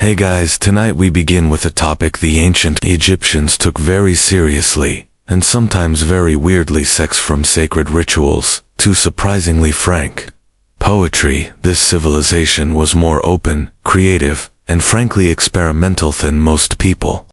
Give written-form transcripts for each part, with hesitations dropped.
Hey guys, tonight we begin with a topic the ancient Egyptians took very seriously, and sometimes very weirdly: sex from sacred rituals to surprisingly frank poetry. This civilization was more open, creative, and frankly experimental than most people.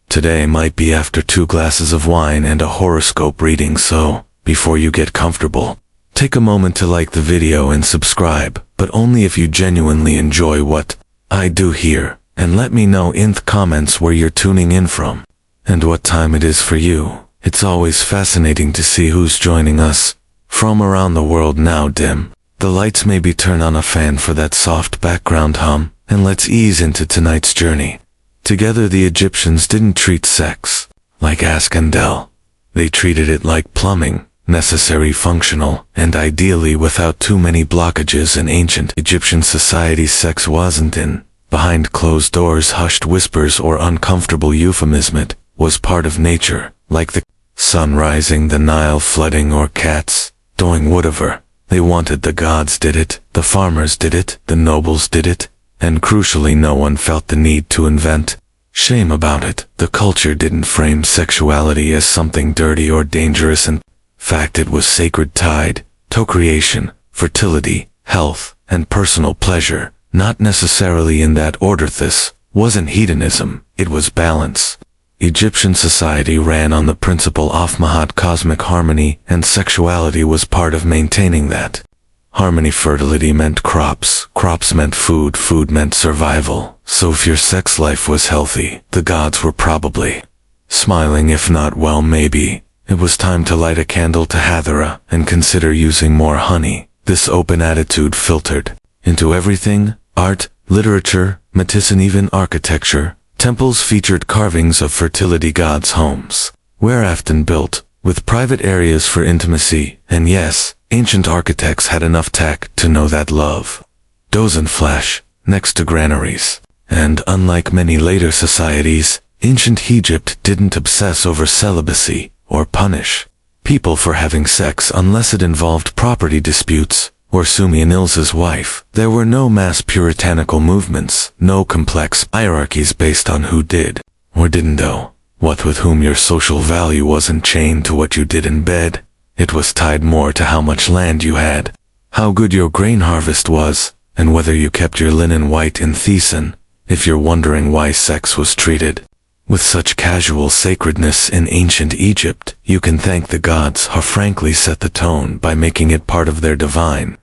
Today might be after 2 glasses of wine and a horoscope reading, so before you get comfortable, take a moment to like the video and subscribe, but only if you genuinely enjoy what I do here, and let me know in the comments where you're tuning in from and what time it is for you. It's always fascinating to see who's joining us from around the world. Now dim the lights, maybe turn on a fan for that soft background hum, and let's ease into tonight's journey. Together, the Egyptians didn't treat sex like Ascandel. They treated it like plumbing, necessary, functional, and ideally without too many blockages. In ancient Egyptian society, sex wasn't in behind closed doors, hushed whispers, or uncomfortable euphemism. It was part of nature, like the sun rising, the Nile flooding, or cats doing whatever they wanted. The gods did it, the farmers did it, the nobles did it, and crucially no one felt the need to invent shame about it. The culture didn't frame sexuality as something dirty or dangerous. In fact, it was sacred, tied to creation, fertility, health, and personal pleasure, not necessarily in that order. This wasn't hedonism, it was balance. Egyptian society ran on the principle of Mahat, cosmic harmony, and sexuality was part of maintaining that harmony. Fertility meant crops, crops meant food, food meant survival. So if your sex life was healthy, the gods were probably smiling. If not, well, maybe it was time to light a candle to Hathara and consider using more honey. This open attitude filtered into everything: art, literature, medicine, even architecture. Temples featured carvings of fertility gods' homes were often built with private areas for intimacy, and yes, ancient architects had enough tact to know that love doesn't flash next to granaries. And unlike many later societies, ancient Egypt didn't obsess over celibacy or punish people for having sex unless it involved property disputes or Sumianil's wife. There were no mass puritanical movements, no complex hierarchies based on who did or didn't know what with whom. Your social value wasn't chained to what you did in bed. It was tied more to how much land you had, how good your grain harvest was, and whether you kept your linen white in Courtesan. If you're wondering why sex was treated with such casual sacredness in ancient Egypt, you can thank the gods who frankly set the tone by making it part of their divine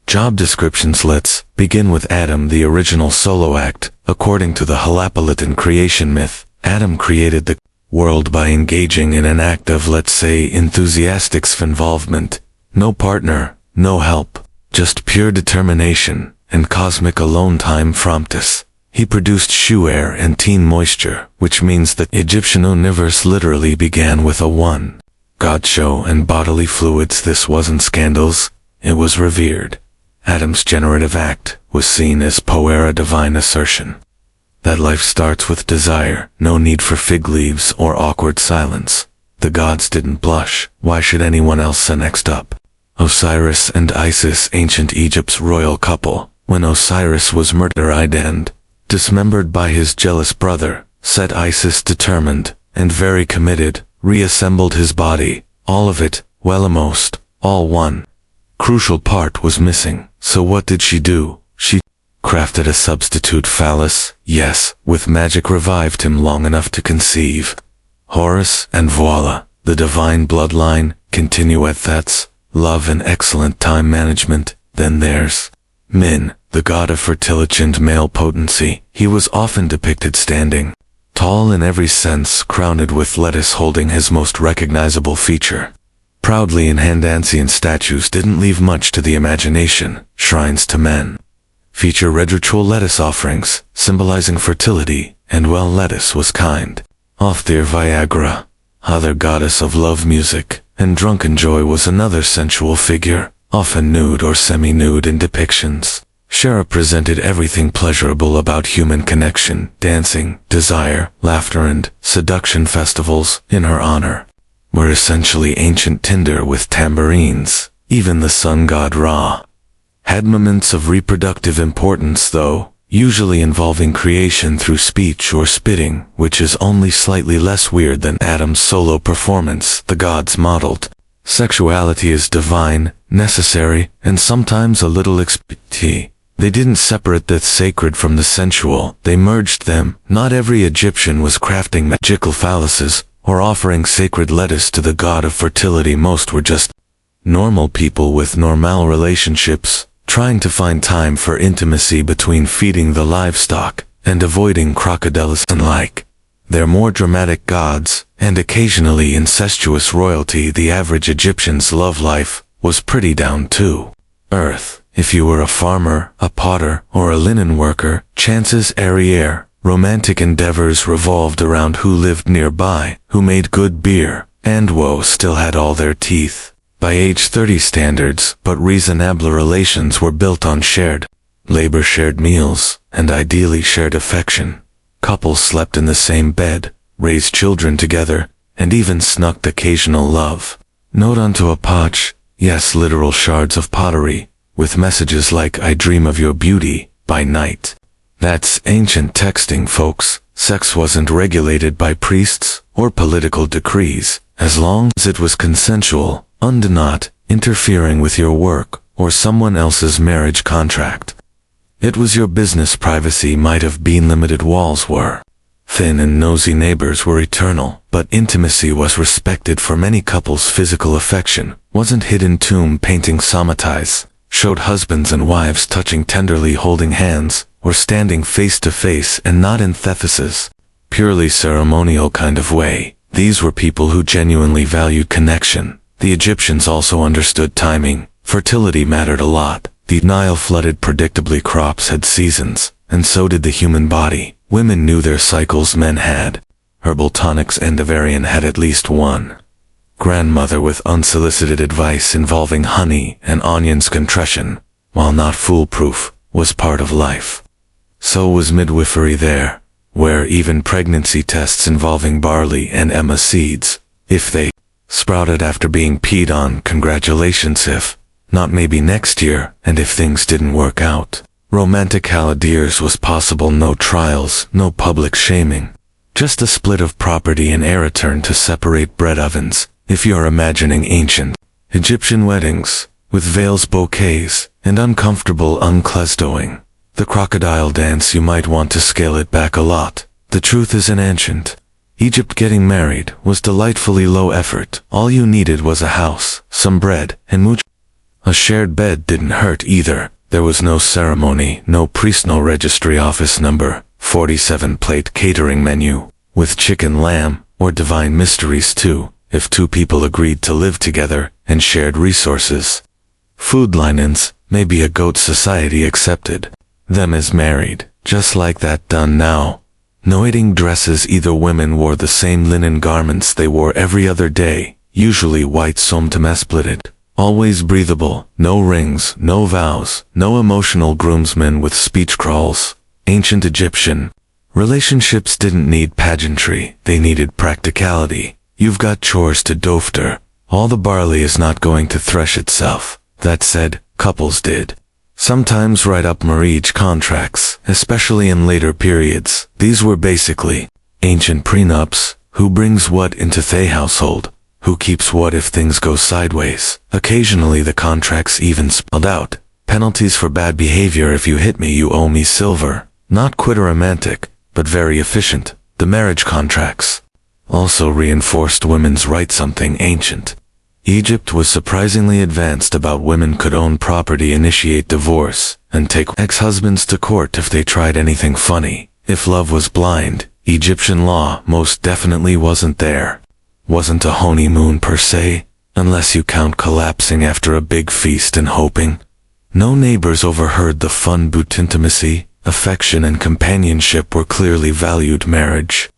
job descriptions. Let's begin with Adam, the original solo act. According to the Halapolitan creation myth, Adam created the world by engaging in an act of, let's say, enthusiastic involvement. No partner, no help, just pure determination and cosmic alone time. Promptus. He produced shoe air and teen moisture, which means the Egyptian universe literally began with a one god show and bodily fluids. This wasn't scandals, it was revered. Adam's generative act was seen as poera, divine assertion that life starts with desire, no need for fig leaves or awkward silence. The gods didn't blush, why should anyone else? Next up, Osiris and Isis, ancient Egypt's royal couple. When Osiris was murdered and dismembered by his jealous brother, Set, Isis, determined and very committed, reassembled his body, all of it, well, almost all. One crucial part was missing. So what did she do? She crafted a substitute phallus. Yes, with magic revived him long enough to conceive Horus, and voila, the divine bloodline continue. That's love and excellent time management. Then there's Min, the god of fertility and male potency. He was often depicted standing tall in every sense, crowned with lettuce holding his most recognizable feature proudly in hand. Ancient statues didn't leave much to the imagination. Shrines to men feature ritual lettuce offerings, symbolizing fertility, and well, lettuce was kind of their Viagra. Other goddess of love, music, and drunken joy was another sensual figure, often nude or semi-nude in depictions. She represented everything pleasurable about human connection, dancing, desire, laughter, and seduction. Festivals in her honor were essentially ancient tinder with tambourines. Even the sun god Ra had moments of reproductive importance, though usually involving creation through speech or spitting, which is only slightly less weird than Adam's solo performance the gods modeled. Sexuality is divine, necessary, and sometimes a little expedient. They didn't separate the sacred from the sensual, they merged them. Not every Egyptian was crafting magical phalluses or offering sacred lettuce to the god of fertility. Most were just normal people with normal relationships, trying to find time for intimacy between feeding the livestock and avoiding crocodiles and like. They're more dramatic gods, and occasionally incestuous royalty. The average Egyptian's love life was pretty down to earth. If you were a farmer, a potter, or a linen worker, chances are romantic endeavors revolved around who lived nearby, who made good beer, and still had all their teeth. By age 30 standards, but reasonable relations were built on shared labor, shared meals, and ideally shared affection. Couples slept in the same bed, raised children together, and even snuck occasional love. Note onto a potch, yes, literal shards of pottery, with messages like "I dream of your beauty" by night. That's ancient texting, folks. Sex wasn't regulated by priests or political decrees, as long as it was consensual, not interfering with your work or someone else's marriage contract. It was your business. Privacy might have been limited, walls were thin, and nosy neighbors were eternal, but intimacy was respected. For many couples, physical affection wasn't hidden. Tomb painting somatize showed husbands and wives touching tenderly, holding hands, or standing face to face, and not in thethesis, purely ceremonial kind of way. These were people who genuinely valued connection. The Egyptians also understood timing. Fertility mattered a lot. The Nile flooded predictably. Crops had seasons, and so did the human body. Women knew their cycles, men had. Herbal tonics, and Avarian had at least one grandmother with unsolicited advice involving honey and onions. Contrition, while not foolproof, was part of life. So was midwifery there, where even pregnancy tests involving barley and emma seeds, if they sprouted after being peed on, congratulations. If not, maybe next year. And if things didn't work out, romantic haladiers was possible. No trials, no public shaming, just a split of property and a return to separate bread ovens. If you're imagining ancient Egyptian weddings, with veils, bouquets, and uncomfortable unclestoing, the crocodile dance, you might want to scale it back a lot. The truth is, in ancient Egypt, getting married was delightfully low effort. All you needed was a house, some bread, and mooch. A shared bed didn't hurt either. There was no ceremony, no priest, no registry office number, 47-plate catering menu, with chicken, lamb, or divine mysteries too, if two people agreed to live together and shared resources. Food linens, maybe a goat society accepted them as married, just like that done now. No wedding dresses either. Women wore the same linen garments they wore every other day, usually white somtamesplitted, always breathable. No rings, no vows, no emotional groomsmen with speech crawls. Ancient Egyptian relationships didn't need pageantry, they needed practicality. You've got chores to do after. All the barley is not going to thresh itself. That said, couples did sometimes write up marriage contracts, especially in later periods. These were basically ancient prenups. Who brings what into the household? Who keeps what if things go sideways? Occasionally the contracts even spelled out penalties for bad behavior. If you hit me, you owe me silver. Not quitter romantic, but very efficient. The marriage contracts also reinforced women's rights. Something ancient Egypt was surprisingly advanced about. Women could own property, initiate divorce, and take ex-husbands to court if they tried anything funny. If love was blind, Egyptian law most definitely wasn't there. Wasn't a honeymoon per se, unless you count collapsing after a big feast and hoping no neighbors overheard the fun. But intimacy, affection, and companionship were clearly valued. Marriage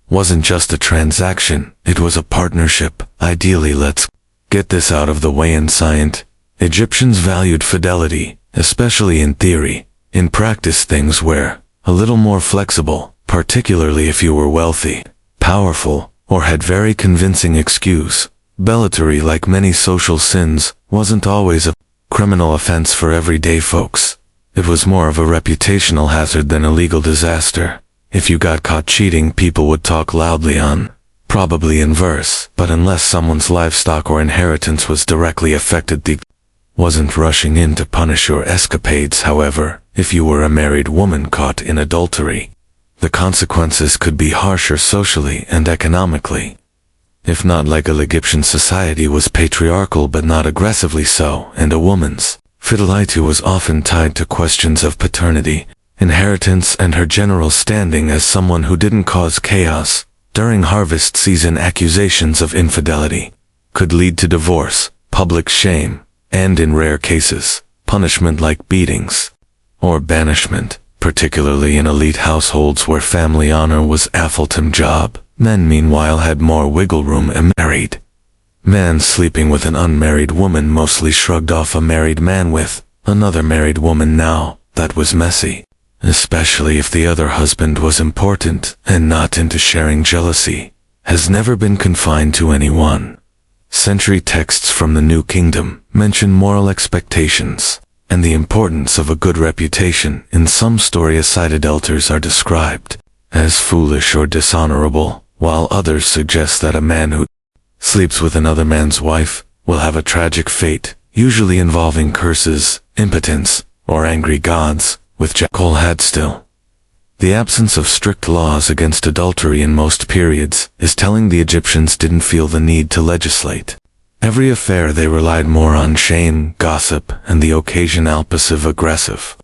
wasn't just a transaction, it was a partnership. Ideally, let's get this out of the way. Ancient Egyptians valued fidelity, especially in theory. In practice, things were a little more flexible, particularly if you were wealthy, powerful, or had very convincing excuse. Bellatory, like many social sins, wasn't always a criminal offense for everyday folks. It was more of a reputational hazard than a legal disaster. If you got caught cheating, people would talk loudly on, probably in verse, but unless someone's livestock or inheritance was directly affected, they wasn't rushing in to punish your escapades. However, if you were a married woman caught in adultery, the consequences could be harsher socially and economically. If not, like a Egyptian society was patriarchal but not aggressively so, and a woman's fidelity was often tied to questions of paternity, inheritance, and her general standing as someone who didn't cause chaos. During harvest season, accusations of infidelity could lead to divorce, public shame, and in rare cases, punishment like beatings or banishment, particularly in elite households where family honor was a full-time job. Men meanwhile had more wiggle room. A married man sleeping with an unmarried woman mostly shrugged off a married man with another married woman. Now, that was messy, especially if the other husband was important and not into sharing. Jealousy has never been confined to any one century. Texts from the New Kingdom mention moral expectations and the importance of a good reputation. In some story-aside, adulterers are described as foolish or dishonorable, while others suggest that a man who sleeps with another man's wife will have a tragic fate, usually involving curses, impotence, or angry gods, with Jekyll had still. The absence of strict laws against adultery in most periods is telling. The Egyptians didn't feel the need to legislate every affair. They relied more on shame, gossip, and the occasional passive-aggressive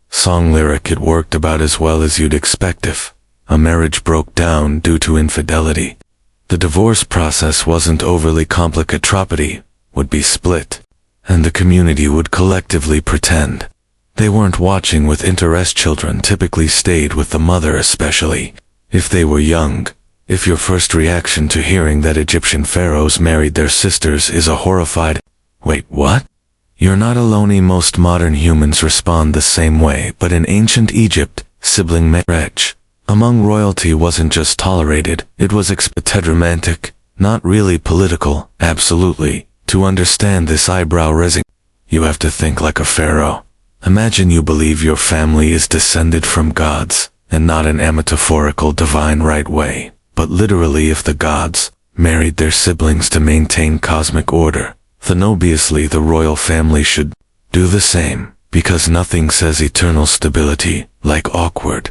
song lyric. It worked about as well as you'd expect. If a marriage broke down due to infidelity, the divorce process wasn't overly complicated. Property would be split, and the community would collectively pretend they weren't watching with interest. Children typically stayed with the mother, especially if they were young. If your first reaction to hearing that Egyptian pharaohs married their sisters is a horrified, "Wait, what?" you're not alone. Most modern humans respond the same way, but in ancient Egypt, sibling marriage among royalty wasn't just tolerated, it was romantic, not really political. Absolutely. To understand this eyebrow-raising, you have to think like a pharaoh. Imagine you believe your family is descended from gods, and not in a metaphorical divine right way, but literally. If the gods married their siblings to maintain cosmic order, then obviously the royal family should do the same, because nothing says eternal stability like awkward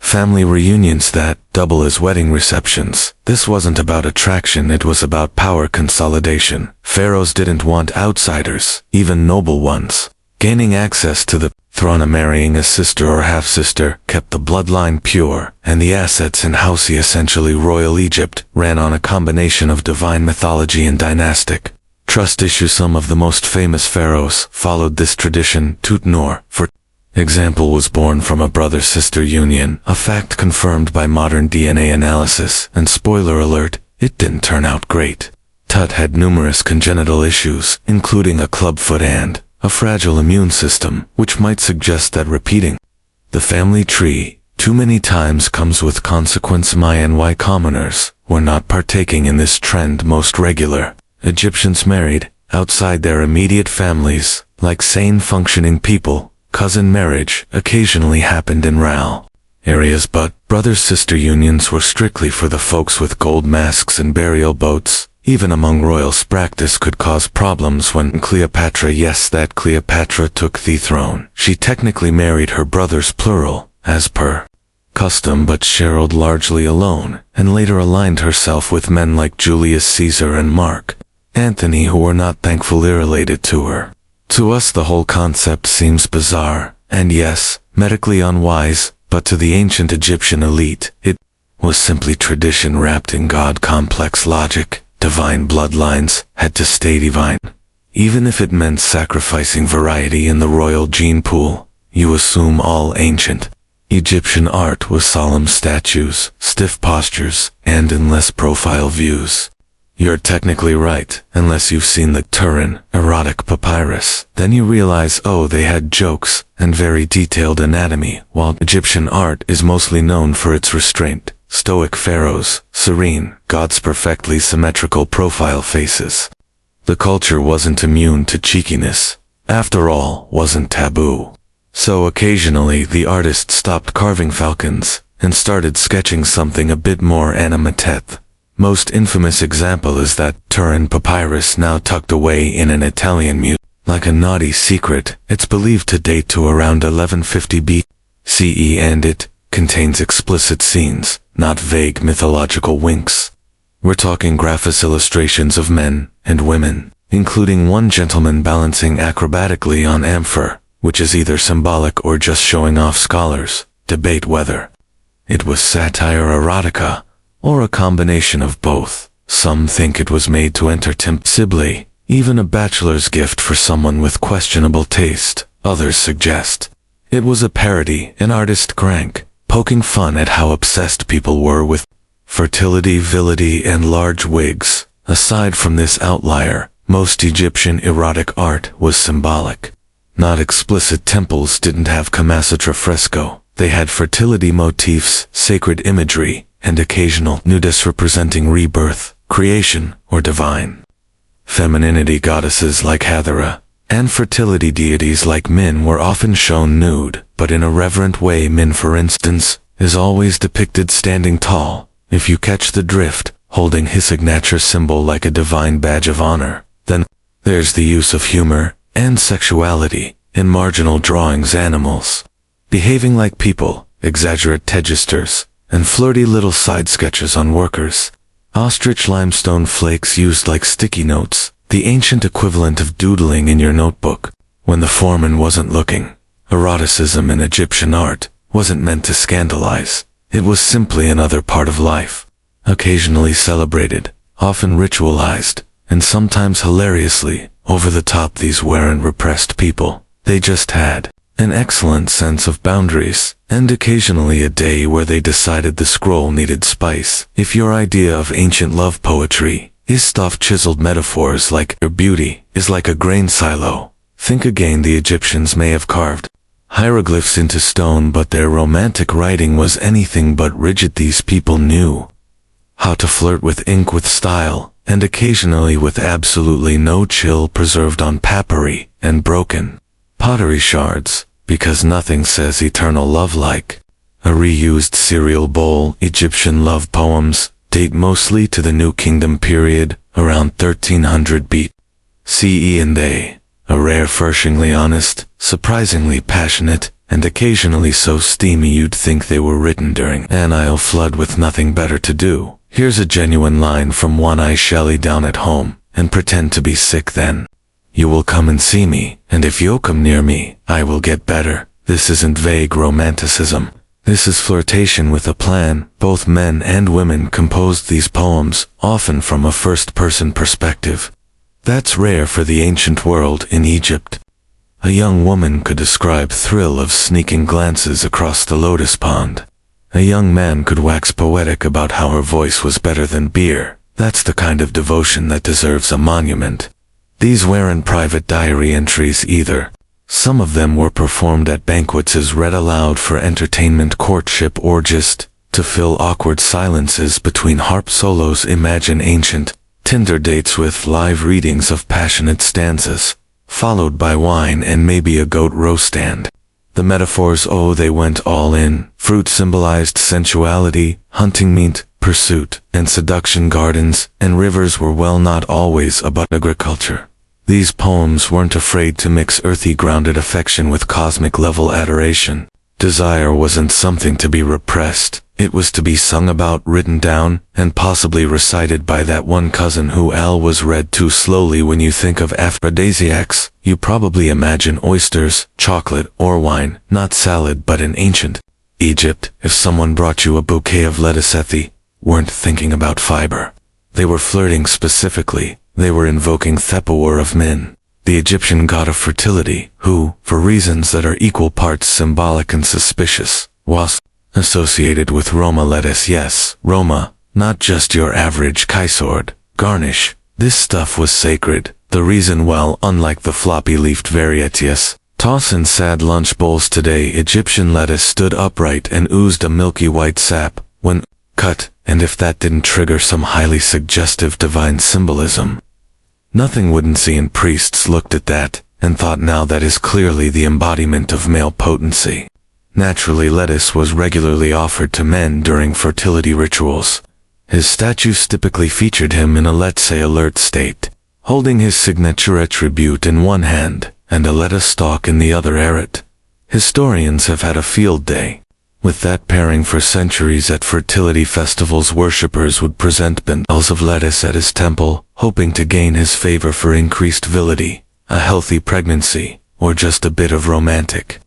family reunions that double as wedding receptions. This wasn't about attraction, it was about power consolidation. Pharaohs didn't want outsiders, even noble ones, gaining access to the throne. Marrying a sister or half-sister kept the bloodline pure, and the assets in house. Essentially, royal Egypt ran on a combination of divine mythology and dynastic trust issues. Some of the most famous pharaohs followed this tradition. Tutankhamun, for example, was born from a brother-sister union, a fact confirmed by modern DNA analysis, and spoiler alert, it didn't turn out great. Tut had numerous congenital issues, including a clubfoot and a fragile immune system, which might suggest that repeating the family tree too many times comes with consequence. My commoners were not partaking in this trend. Most regular Egyptians married outside their immediate families, like sane functioning people. Cousin marriage occasionally happened in rural areas, but brother-sister unions were strictly for the folks with gold masks and burial boats. Even among royals, practice could cause problems. When Cleopatra, yes, that Cleopatra, took the throne, she technically married her brothers, plural, as per custom, but shareled largely alone, and later aligned herself with men like Julius Caesar and Mark Antony, who were not thankfully related to her. To us, the whole concept seems bizarre, and yes, medically unwise, but to the ancient Egyptian elite, it was simply tradition wrapped in God-complex logic. Divine bloodlines had to stay divine. Even if it meant sacrificing variety in the royal gene pool, you assume all ancient Egyptian art was solemn statues, stiff postures, and endless profile views. You're technically right, unless you've seen the Turin erotic papyrus. Then you realize, oh, they had jokes and very detailed anatomy. While Egyptian art is mostly known for its restraint, stoic pharaohs, serene gods, perfectly symmetrical profile faces, the culture wasn't immune to cheekiness. After all, wasn't taboo. So occasionally the artist stopped carving falcons and started sketching something a bit more animate. Most infamous example is that Turin papyrus now tucked away in an Italian museum. Like a naughty secret, it's believed to date to around 1150 BCE and it contains explicit scenes, not vague mythological winks. We're talking graphic illustrations of men and women, including one gentleman balancing acrobatically on amphor, which is either symbolic or just showing off. Scholars debate whether it was satire erotica, or a combination of both. Some think it was made to entertain Sibley, even a bachelor's gift for someone with questionable taste. Others suggest it was a parody, an artist crank, poking fun at how obsessed people were with fertility, virility, and large wigs. Aside from this outlier, most Egyptian erotic art was symbolic. Not explicit. Temples didn't have Kamasutra fresco. They had fertility motifs, sacred imagery, and occasional nudists representing rebirth, creation, or divine femininity. Goddesses like Hathor and fertility deities like Min were often shown nude, but in a reverent way. Min, for instance, is always depicted standing tall, if you catch the drift, holding his signature symbol like a divine badge of honor. Then there's the use of humor and sexuality in marginal drawings. Animals behaving like people, exaggerate tegesters, and flirty little side sketches on workers. Ostrich limestone flakes used like sticky notes, the ancient equivalent of doodling in your notebook when the foreman wasn't looking. Eroticism in Egyptian art wasn't meant to scandalize. It was simply another part of life, occasionally celebrated, often ritualized, and sometimes hilariously over the top. These weren't repressed people. They just had an excellent sense of boundaries, and occasionally a day where they decided the scroll needed spice. If your idea of ancient love poetry is soft chiseled metaphors like your beauty is like a grain silo, think again. The Egyptians may have carved hieroglyphs into stone, but their romantic writing was anything but rigid. These people knew how to flirt with ink, with style, and occasionally with absolutely no chill, preserved on papyri and broken pottery shards, because nothing says eternal love like a reused cereal bowl. Egyptian love poems date mostly to the New Kingdom period, around 1300 BCE, and they are refreshingly honest, surprisingly passionate, and occasionally so steamy you'd think they were written during an Nile flood with nothing better to do. Here's a genuine line from one: I shall lie down at home and pretend to be sick, then you will come and see me, and if you'll come near me, I will get better. This isn't vague romanticism. This is flirtation with a plan. Both men and women composed these poems, often from a first-person perspective. That's rare for the ancient world. In Egypt, a young woman could describe thrill of sneaking glances across the lotus pond. A young man could wax poetic about how her voice was better than beer. That's the kind of devotion that deserves a monument. These weren't private diary entries either. Some of them were performed at banquets as read aloud for entertainment, courtship, or just to fill awkward silences between harp solos. Imagine ancient Tinder dates with live readings of passionate stanzas, followed by wine and maybe a goat roast stand. The metaphors, oh, they went all in. Fruit symbolized sensuality, hunting meat, pursuit, and seduction. Gardens and rivers were, well, not always about agriculture. These poems weren't afraid to mix earthy, grounded affection with cosmic-level adoration. Desire wasn't something to be repressed. It was to be sung about, written down, and possibly recited by that one cousin who was read too slowly. When you think of aphrodisiacs, you probably imagine oysters, chocolate, or wine, not salad. But in ancient Egypt, if someone brought you a bouquet of lettuce, they weren't thinking about fiber. They were flirting specifically. They were invoking Thepor of Min, the Egyptian god of fertility, who, for reasons that are equal parts symbolic and suspicious, was associated with Roma lettuce. Yes, Roma, not just your average kaisord garnish. This stuff was sacred. The reason, well, unlike the floppy-leafed varieties toss in sad lunch bowls today, Egyptian lettuce stood upright and oozed a milky white sap when cut, and if that didn't trigger some highly suggestive divine symbolism, nothing wouldn't see. And priests looked at that and thought now that is clearly the embodiment of male potency. Naturally, lettuce was regularly offered to men during fertility rituals. His statues typically featured him in a let's say alert state, holding his signature attribute in one hand and a lettuce stalk in the other arid. Historians have had a field day with that pairing for centuries. At fertility festivals, worshippers would present bundles of lettuce at his temple, hoping to gain his favor for increased virility, a healthy pregnancy, or just a bit of romantic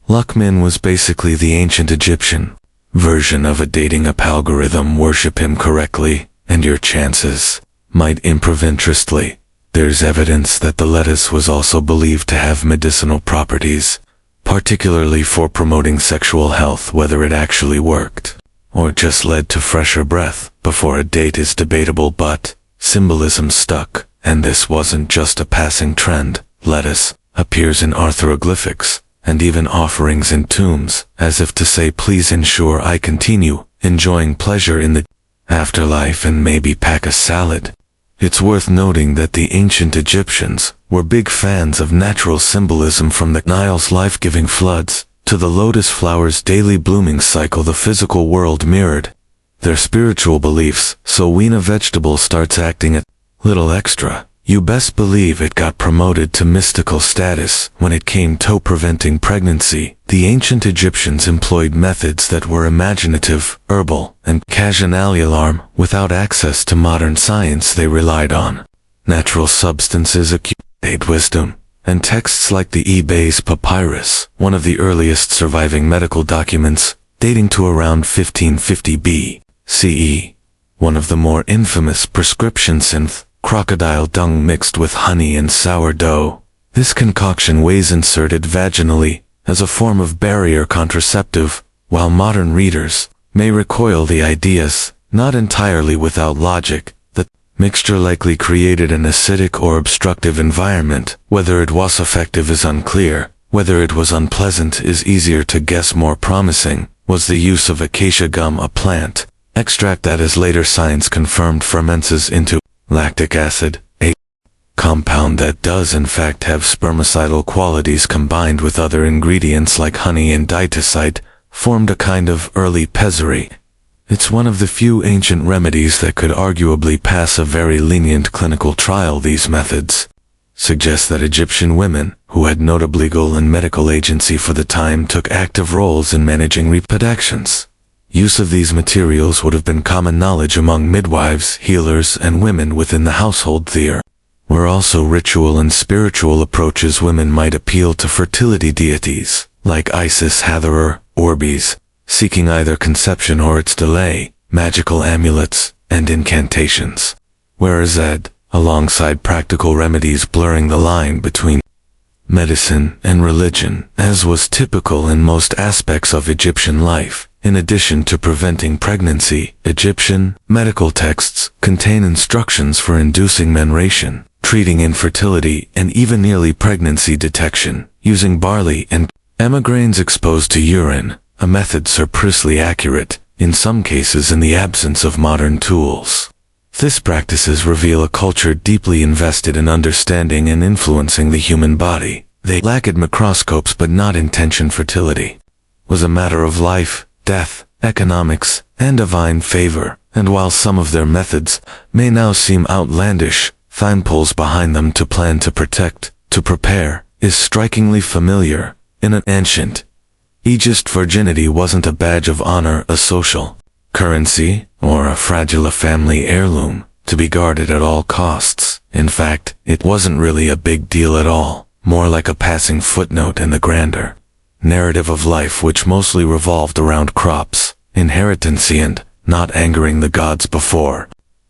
Luckman was basically the ancient Egyptian version of a dating app algorithm. Worship him correctly, and your chances might improve. Interestedly, there's evidence that the lettuce was also believed to have medicinal properties, particularly for promoting sexual health. Whether it actually worked, or just led to fresher breath before a date, is debatable, but symbolism stuck, and this wasn't just a passing trend. Lettuce appears in hieroglyphics, and even offerings in tombs, as if to say, please ensure I continue enjoying pleasure in the afterlife and maybe pack a salad. It's worth noting that the ancient Egyptians were big fans of natural symbolism, from the Nile's life-giving floods to the lotus flower's daily blooming cycle. The physical world mirrored their spiritual beliefs, so when a vegetable starts acting a little extra, you best believe it got promoted to mystical status. When it came to preventing pregnancy, the ancient Egyptians employed methods that were imaginative, herbal, and casual. Without access to modern science, they relied on natural substances, accumulated wisdom, and texts like the Ebey's papyrus, one of the earliest surviving medical documents, dating to around 1550 BCE. One of the more infamous prescription synth, crocodile dung mixed with honey and sourdough. This concoction was inserted vaginally as a form of barrier contraceptive. While modern readers may recoil the ideas, not entirely without logic, the mixture likely created an acidic or obstructive environment. Whether it was effective is unclear. Whether it was unpleasant is easier to guess. More promising was the use of acacia gum, a plant extract that, as later science confirmed, ferments into lactic acid, a compound that does in fact have spermicidal qualities. Combined with other ingredients like honey and diticide, formed a kind of early pessary. It's one of the few ancient remedies that could arguably pass a very lenient clinical trial. These methods suggest that Egyptian women, who had notable legal and medical agency for the time, took active roles in managing reproductions. Use of these materials would have been common knowledge among midwives, healers, and women within the household. There were also ritual and spiritual approaches. Women might appeal to fertility deities, like Isis, Hathor, Orbis, seeking either conception or its delay, magical amulets, and incantations. Whereas alongside practical remedies, blurring the line between medicine and religion, as was typical in most aspects of Egyptian life. In addition to preventing pregnancy, Egyptian medical texts contain instructions for inducing menstruation, treating infertility, and even early pregnancy detection, using barley and emigranes exposed to urine, a method surprisingly accurate, in some cases in the absence of modern tools. These practices reveal a culture deeply invested in understanding and influencing the human body. They lacked microscopes, but not intention. Fertility was a matter of life, death, economics, and divine favor, and while some of their methods may now seem outlandish, fine pulls behind them to plan, to protect, to prepare, is strikingly familiar. In an ancient Egypt, virginity wasn't a badge of honor, a social currency, or a fragile family heirloom, to be guarded at all costs. In fact, it wasn't really a big deal at all, more like a passing footnote in the grander narrative of life, which mostly revolved around crops, inheritance, and not angering the gods before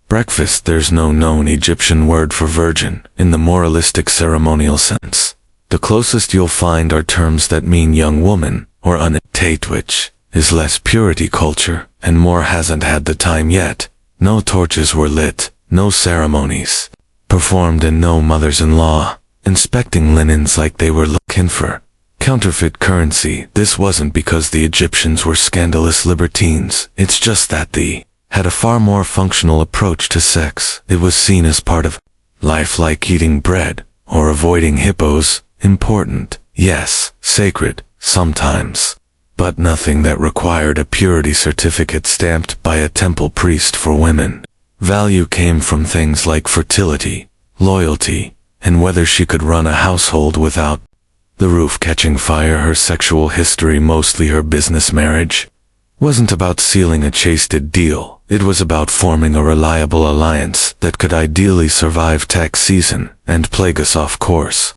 breakfast. There's no known Egyptian word for virgin in the moralistic ceremonial sense. The closest you'll find are terms that mean young woman or untate, which is less purity culture, and more hasn't had the time yet. No torches were lit, no ceremonies performed, and no mothers-in-law inspecting linens like they were looking for counterfeit currency. This wasn't because the Egyptians were scandalous libertines, it's just that they had a far more functional approach to sex. It was seen as part of life, like eating bread, or avoiding hippos, important, yes, sacred, sometimes. But nothing that required a purity certificate stamped by a temple priest for women. Value came from things like fertility, loyalty, and whether she could run a household without the roof catching fire. Her sexual history, mostly her business marriage, wasn't about sealing a chaste deal. It was about forming a reliable alliance that could ideally survive tax season and plague us off course.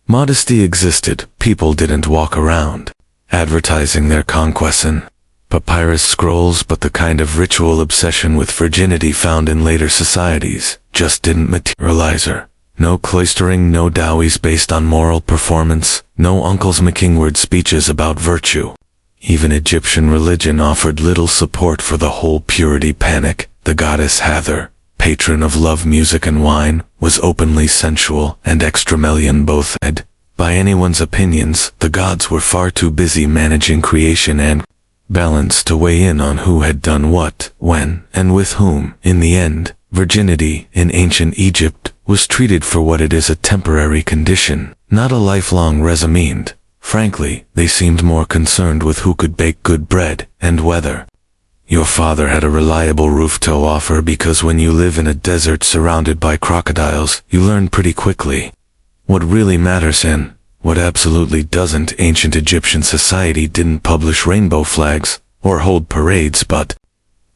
Modesty existed. People didn't walk around advertising their Courtesan papyrus scrolls, but the kind of ritual obsession with virginity found in later societies just didn't materialize her. No cloistering, no dowies based on moral performance, no Uncle's McKingward speeches about virtue. Even Egyptian religion offered little support for the whole purity panic. The goddess Hathor, patron of love, music, and wine, was openly sensual and extramelian both. By anyone's opinions, the gods were far too busy managing creation and balance to weigh in on who had done what, when, and with whom. In the end, virginity in ancient Egypt was treated for what it is, a temporary condition, not a lifelong regimen. Frankly, they seemed more concerned with who could bake good bread and whether your father had a reliable roof to offer, because when you live in a desert surrounded by crocodiles, you learn pretty quickly what really matters and what absolutely doesn't. Ancient Egyptian society didn't publish rainbow flags or hold parades, but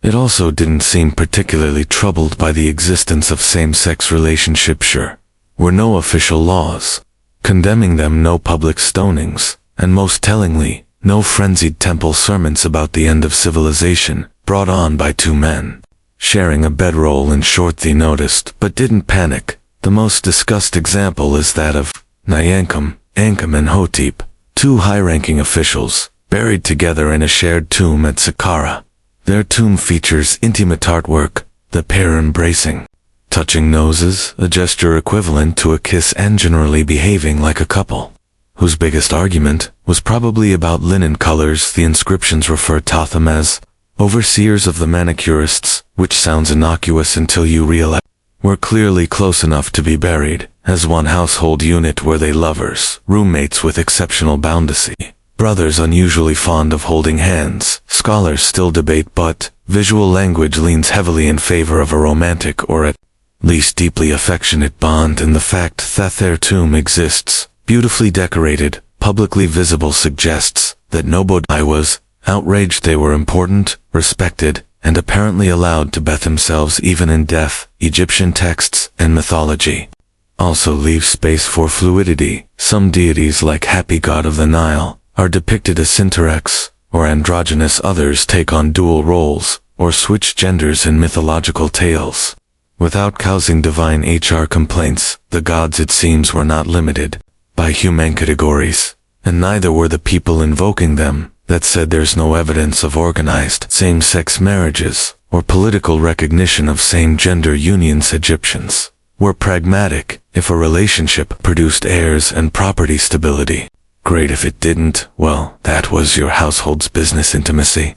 it also didn't seem particularly troubled by the existence of same-sex relationships. Sure, were no official laws condemning them, no public stonings, and most tellingly, no frenzied temple sermons about the end of civilization, brought on by two men sharing a bedroll. In short, they noticed, but didn't panic. The most discussed example is that of Nyankum, Ankum, and Hotep, two high-ranking officials, buried together in a shared tomb at Saqqara. Their tomb features intimate artwork, the pair embracing, touching noses, a gesture equivalent to a kiss, and generally behaving like a couple, whose biggest argument was probably about linen colors. The inscriptions refer to them as overseers of the manicurists, which sounds innocuous until you realize were clearly close enough to be buried as one household unit. Were they lovers, roommates with exceptional boundacy, brothers unusually fond of holding hands? Scholars still debate, but visual language leans heavily in favor of a romantic or at least deeply affectionate bond, and the fact that their tomb exists, beautifully decorated, publicly visible, suggests that nobody was outraged. They were important, respected, and apparently allowed to bet themselves even in death. Egyptian texts and mythology also leave space for fluidity. Some deities, like Happy God of the Nile, are depicted as S3X or androgynous. Others take on dual roles or switch genders in mythological tales. Without causing divine HR complaints, the gods, it seems, were not limited by human categories, and neither were the people invoking them. That said, there's no evidence of organized same-sex marriages or political recognition of same-gender unions. Egyptians were pragmatic. If a relationship produced heirs and property stability, great. If it didn't, well, that was your household's business. Intimacy,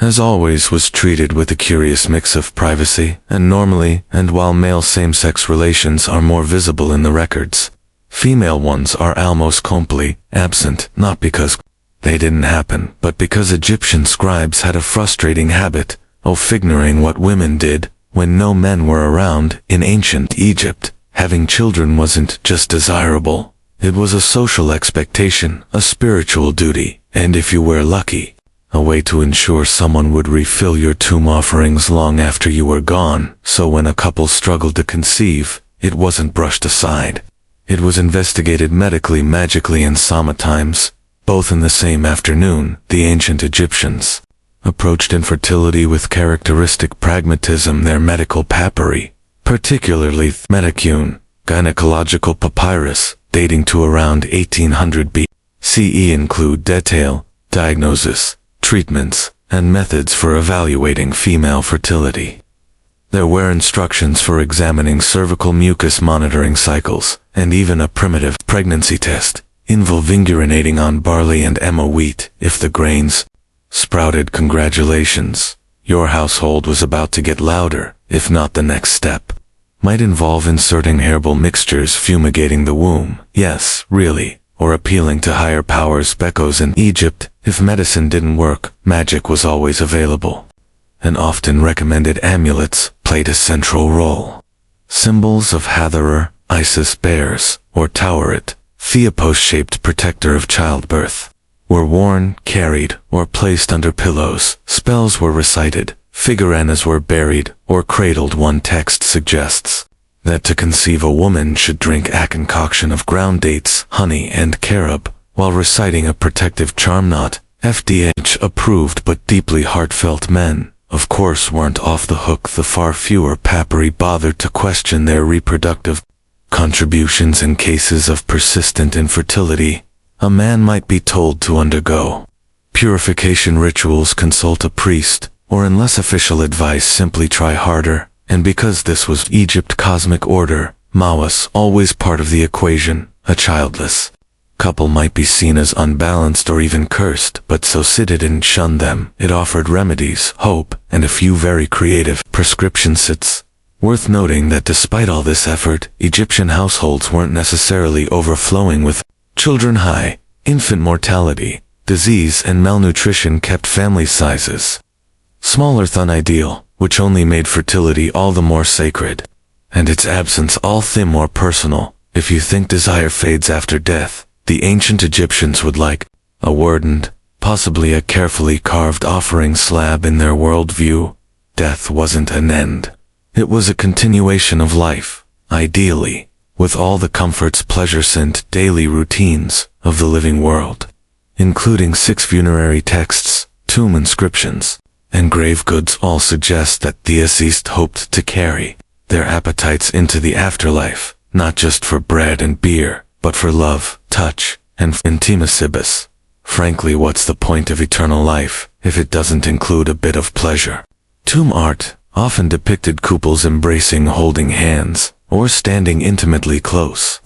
as always, was treated with a curious mix of privacy and normally, and while male same-sex relations are more visible in the records, female ones are almost completely absent, not because they didn't happen, but because Egyptian scribes had a frustrating habit of figuring what women did when no men were around. In ancient Egypt, having children wasn't just desirable, it was a social expectation, a spiritual duty, and if you were lucky, a way to ensure someone would refill your tomb offerings long after you were gone. So when a couple struggled to conceive, it wasn't brushed aside. It was investigated medically, magically, and sometimes both in the same afternoon. The ancient Egyptians approached infertility with characteristic pragmatism. Their medical papyri, particularly Medicune, gynecological papyrus, dating to around 1800 BCE, include detailed diagnosis, treatments, and methods for evaluating female fertility. There were instructions for examining cervical mucus, monitoring cycles, and even a primitive pregnancy test involving urinating on barley and emma wheat. If the grains sprouted, congratulations, your household was about to get louder, if not the next step might involve inserting herbal mixtures fumigating the womb. Yes, really. Or appealing to higher powers. Because in Egypt, if medicine didn't work, magic was always available. And often recommended amulets played a central role. Symbols of Hathor, Isis bears, or Tauret, Theopos-shaped protector of childbirth, were worn, carried, or placed under pillows. Spells were recited, figuranas were buried, or cradled. One text suggests that to conceive a woman should drink a concoction of ground dates, honey, and carob, while reciting a protective charm. Not S3X approved, but deeply heartfelt men, of course, weren't off the hook. The far fewer papyri bothered to question their reproductive contributions. In cases of persistent infertility, a man might be told to undergo purification rituals, consult a priest, or in less official advice, simply try harder. And because this was Egypt cosmic order, Mawas always part of the equation, a childless couple might be seen as unbalanced or even cursed, but society didn't shun them. It offered remedies, hope, and a few very creative prescription sets. Worth noting that despite all this effort, Egyptian households weren't necessarily overflowing with children. High infant mortality, disease, and malnutrition kept family sizes smaller than ideal, which only made fertility all the more sacred, and its absence all the more personal. If you think desire fades after death, the ancient Egyptians would like a worded, possibly a carefully carved offering slab in their worldview. Death wasn't an end. It was a continuation of life, ideally, with all the comforts, pleasures, and daily routines of the living world, including 6 funerary texts, tomb inscriptions, and grave goods. All suggest that the deceased hoped to carry their appetites into the afterlife, not just for bread and beer, but for love, touch, and intimacy. Frankly, what's the point of eternal life if it doesn't include a bit of pleasure? Tomb art often depicted couples embracing, holding hands, or standing intimately close.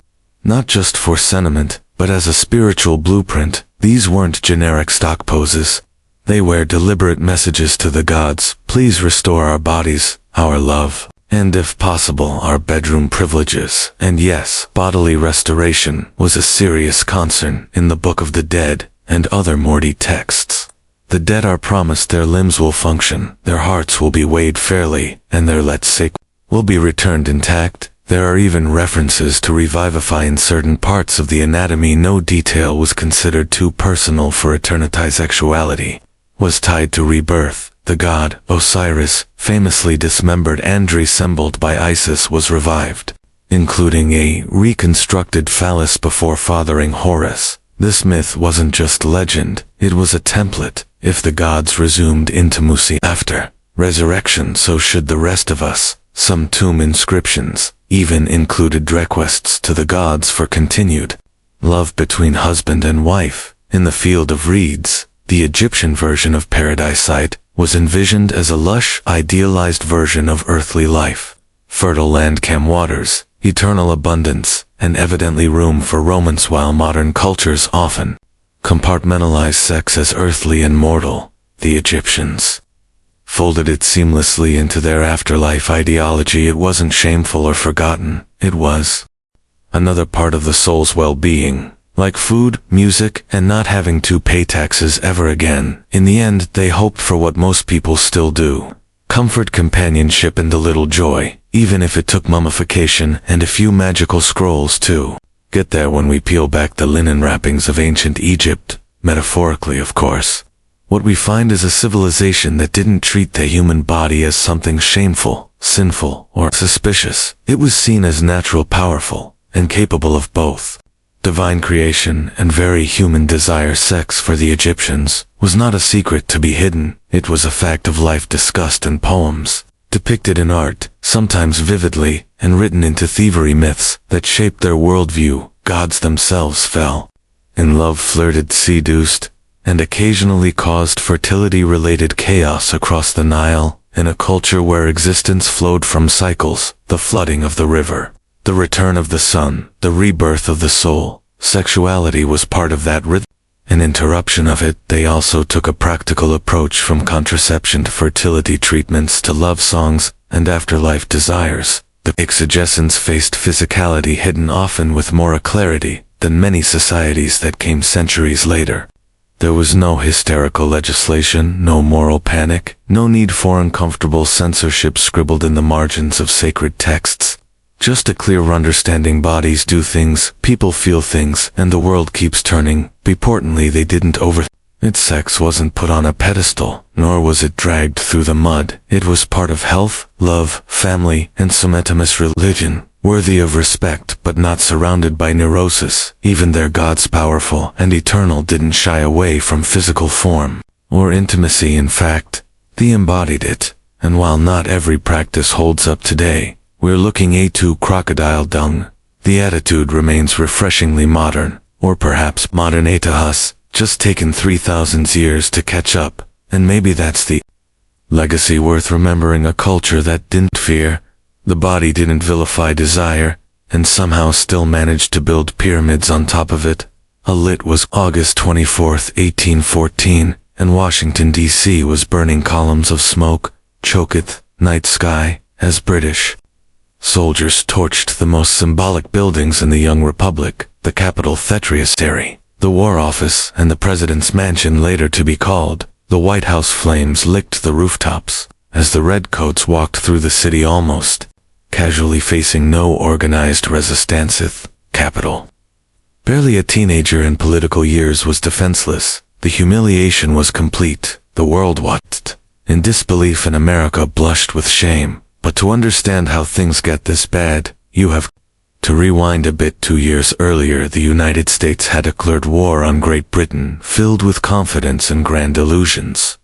Not just for sentiment, but as a spiritual blueprint. These weren't generic stock poses. They were deliberate messages to the gods: please restore our bodies, our love, and if possible, our bedroom privileges. And yes, bodily restoration was a serious concern in the Book of the Dead and other Morty texts. The dead are promised their limbs will function, their hearts will be weighed fairly, and their let's say will be returned intact. There are even references to revivifying certain parts of the anatomy. No detail was considered too personal for eternity. Sexuality was tied to rebirth. The god Osiris, famously dismembered and reassembled by Isis, was revived, including a reconstructed phallus before fathering Horus. This myth wasn't just legend, it was a template. If the gods resumed intimacy after resurrection, so should the rest of us. Some tomb inscriptions even included requests to the gods for continued love between husband and wife. In the Field of Reeds, the Egyptian version of paradise was envisioned as a lush, idealized version of earthly life. Fertile land, calm waters, eternal abundance, and evidently room for romance. While modern cultures often compartmentalize sex as earthly and mortal, the Egyptians folded it seamlessly into their afterlife ideology. It wasn't shameful or forgotten, it was another part of the soul's well-being, like food, music, and not having to pay taxes ever again. In the end, they hoped for what most people still do: comfort, companionship, and a little joy, even if it took mummification and a few magical scrolls to get there. When we peel back the linen wrappings of ancient Egypt, metaphorically of course, what we find is a civilization that didn't treat the human body as something shameful, sinful, or suspicious. It was seen as natural, powerful, and capable of both divine creation and very human desire. Sex for the Egyptians was not a secret to be hidden. It was a fact of life, discussed in poems, depicted in art, sometimes vividly, and written into thievery myths that shaped their worldview. Gods themselves fell in love, flirted, seduced, and occasionally caused fertility-related chaos across the Nile. In a culture where existence flowed from cycles, the flooding of the river, the return of the sun, the rebirth of the soul, sexuality was part of that rhythm. An interruption of it. They also took a practical approach, from contraception to fertility treatments to love songs and afterlife desires. The exegescence faced physicality hidden often with more clarity than many societies that came centuries later. There was no hysterical legislation, no moral panic, no need for uncomfortable censorship scribbled in the margins of sacred texts. Just a clear understanding: bodies do things, people feel things, and the world keeps turning. Importantly, they didn't Its sex wasn't put on a pedestal, nor was it dragged through the mud. It was part of health, love, family, and Sumetimus religion, worthy of respect but not surrounded by neurosis. Even their gods, powerful and eternal, didn't shy away from physical form or intimacy. In fact, they embodied it. And while not every practice holds up today, we're looking at crocodile dung. The attitude remains refreshingly modern, or perhaps modern to us, just taken 3,000 years to catch up, and maybe that's the legacy worth remembering. A culture that didn't fear the body, didn't vilify desire, and somehow still managed to build pyramids on top of it. It was August 24, 1814, and Washington, D.C. was burning columns of smoke, choketh, night sky, as British soldiers torched the most symbolic buildings in the young republic, the Capitol, Monasteries, the War Office, and the President's Mansion, later to be called the White House. Flames licked the rooftops as the redcoats walked through the city, almost casually, facing no organized resistance. Capitol, barely a teenager in political years, was defenseless. The humiliation was complete. The world watched in disbelief, and America blushed with shame. But to understand how things get this bad, you have to rewind a bit. 2 years earlier, the United States had declared war on Great Britain, filled with confidence and grand illusions.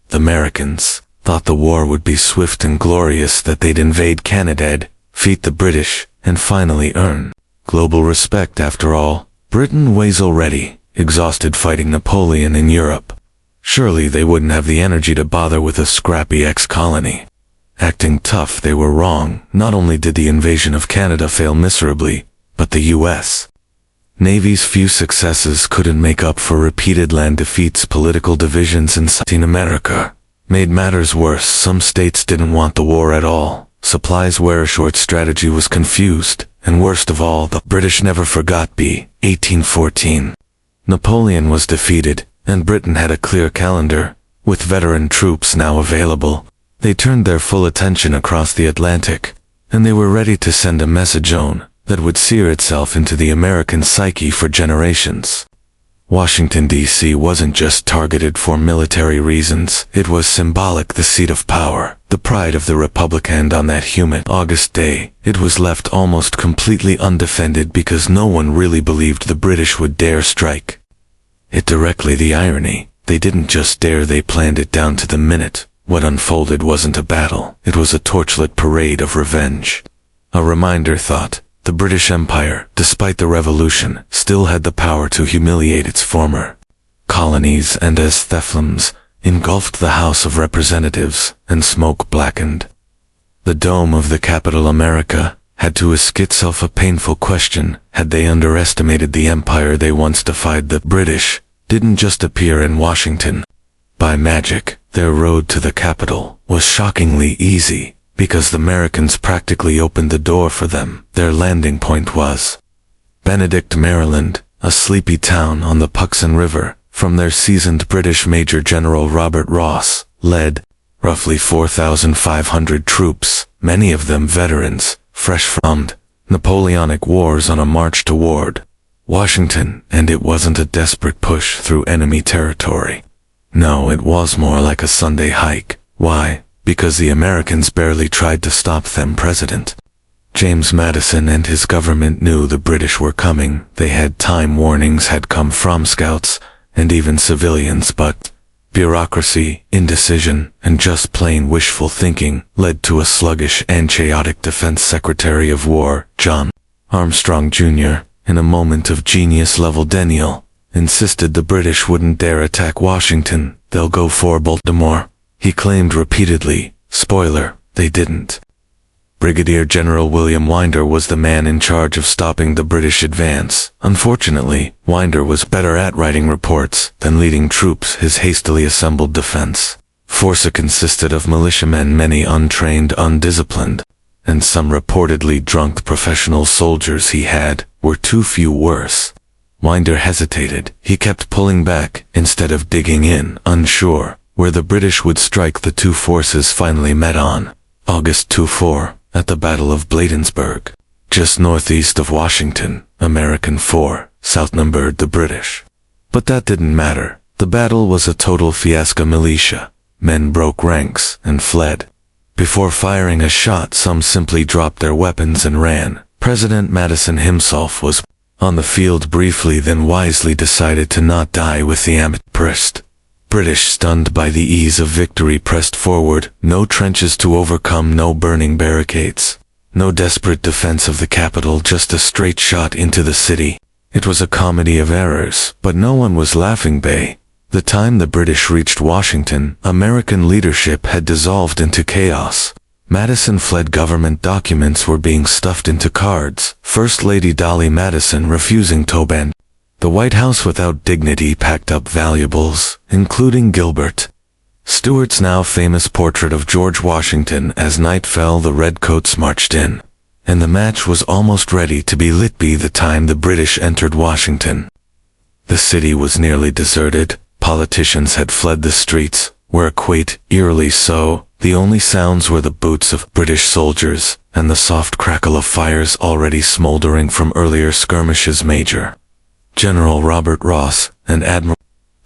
The Americans thought the war would be swift and glorious, that they'd invade Canada, defeat the British, and finally earn global respect. After all, Britain was already exhausted fighting Napoleon in Europe. Surely they wouldn't have the energy to bother with a scrappy ex-colony. Acting tough, they were wrong. Not only did the invasion of Canada fail miserably, but the U.S. Navy's few successes couldn't make up for repeated land defeats. Political divisions in Latin America made matters worse. Some states didn't want the war at all. Supplies were short, strategy was confused, and worst of all, the British never forgot. 1814. Napoleon was defeated, and Britain had a clear calendar. With veteran troops now available, they turned their full attention across the Atlantic, and they were ready to send a message on that would sear itself into the American psyche for generations. Washington, D.C. wasn't just targeted for military reasons. It was symbolic, the seat of power, the pride of the Republic. And on that humid August day, it was left almost completely undefended because no one really believed the British would dare strike it directly. The irony, they didn't just dare, they planned it down to the minute. What unfolded wasn't a battle, it was a torchlit parade of revenge. A reminder, thought, the British Empire, despite the revolution, still had the power to humiliate its former colonies. And as theflums engulfed the House of Representatives, and smoke blackened the dome of the Capitol, America had to ask itself a painful question. Had they underestimated the empire they once defied? The British didn't just appear in Washington by magic. Their road to the Capitol was shockingly easy, because the Americans practically opened the door for them. Their landing point was Benedict, Maryland, a sleepy town on the Courtesan River. From their seasoned British Major General Robert Ross led roughly 4,500 troops, many of them veterans, fresh from Napoleonic wars, on a march toward Washington. And it wasn't a desperate push through enemy territory. No, it was more like a Sunday hike. Why? Because the Americans barely tried to stop them. President James Madison and his government knew the British were coming. They had time warnings had come from scouts, and even civilians, but bureaucracy, indecision, and just plain wishful thinking led to a sluggish and chaotic Defense Secretary of War, John Armstrong Jr., in a moment of genius-level denial, insisted the British wouldn't dare attack Washington. They'll go for Baltimore, he claimed repeatedly. Spoiler, they didn't. Brigadier General William Winder was the man in charge of stopping the British advance. Unfortunately, Winder was better at writing reports than leading troops. His hastily assembled defense force consisted of militiamen, many untrained, undisciplined, and some reportedly drunk professional soldiers he had were too few worse. Winder hesitated. He kept pulling back instead of digging in, unsure where the British would strike. The two forces finally met on August 24 at the Battle of Bladensburg, just northeast of Washington. American 4 outnumbered the British. But that didn't matter. The battle was a total fiasco. Militia men broke ranks and fled. Before firing a shot, some simply dropped their weapons and ran. President Madison himself was on the field briefly, then wisely decided to not die with the ambient. British, stunned by the ease of victory, pressed forward. No trenches to overcome, no burning barricades, no desperate defense of the capital, just a straight shot into the city. It was a comedy of errors, but no one was laughing. By the time the British reached Washington, American leadership had dissolved into chaos. Madison fled. Government documents were being stuffed into cards. First Lady Dolly Madison refusing to bend. The White House, without dignity, packed up valuables, including Gilbert Stuart's now famous portrait of George Washington. As night fell, the redcoats marched in, and the match was almost ready to be lit. By the time the British entered Washington, the city was nearly deserted. Politicians had fled the streets, were quite eerily so. The only sounds were the boots of British soldiers and the soft crackle of fires already smoldering from earlier skirmishes. Major General Robert Ross and Admiral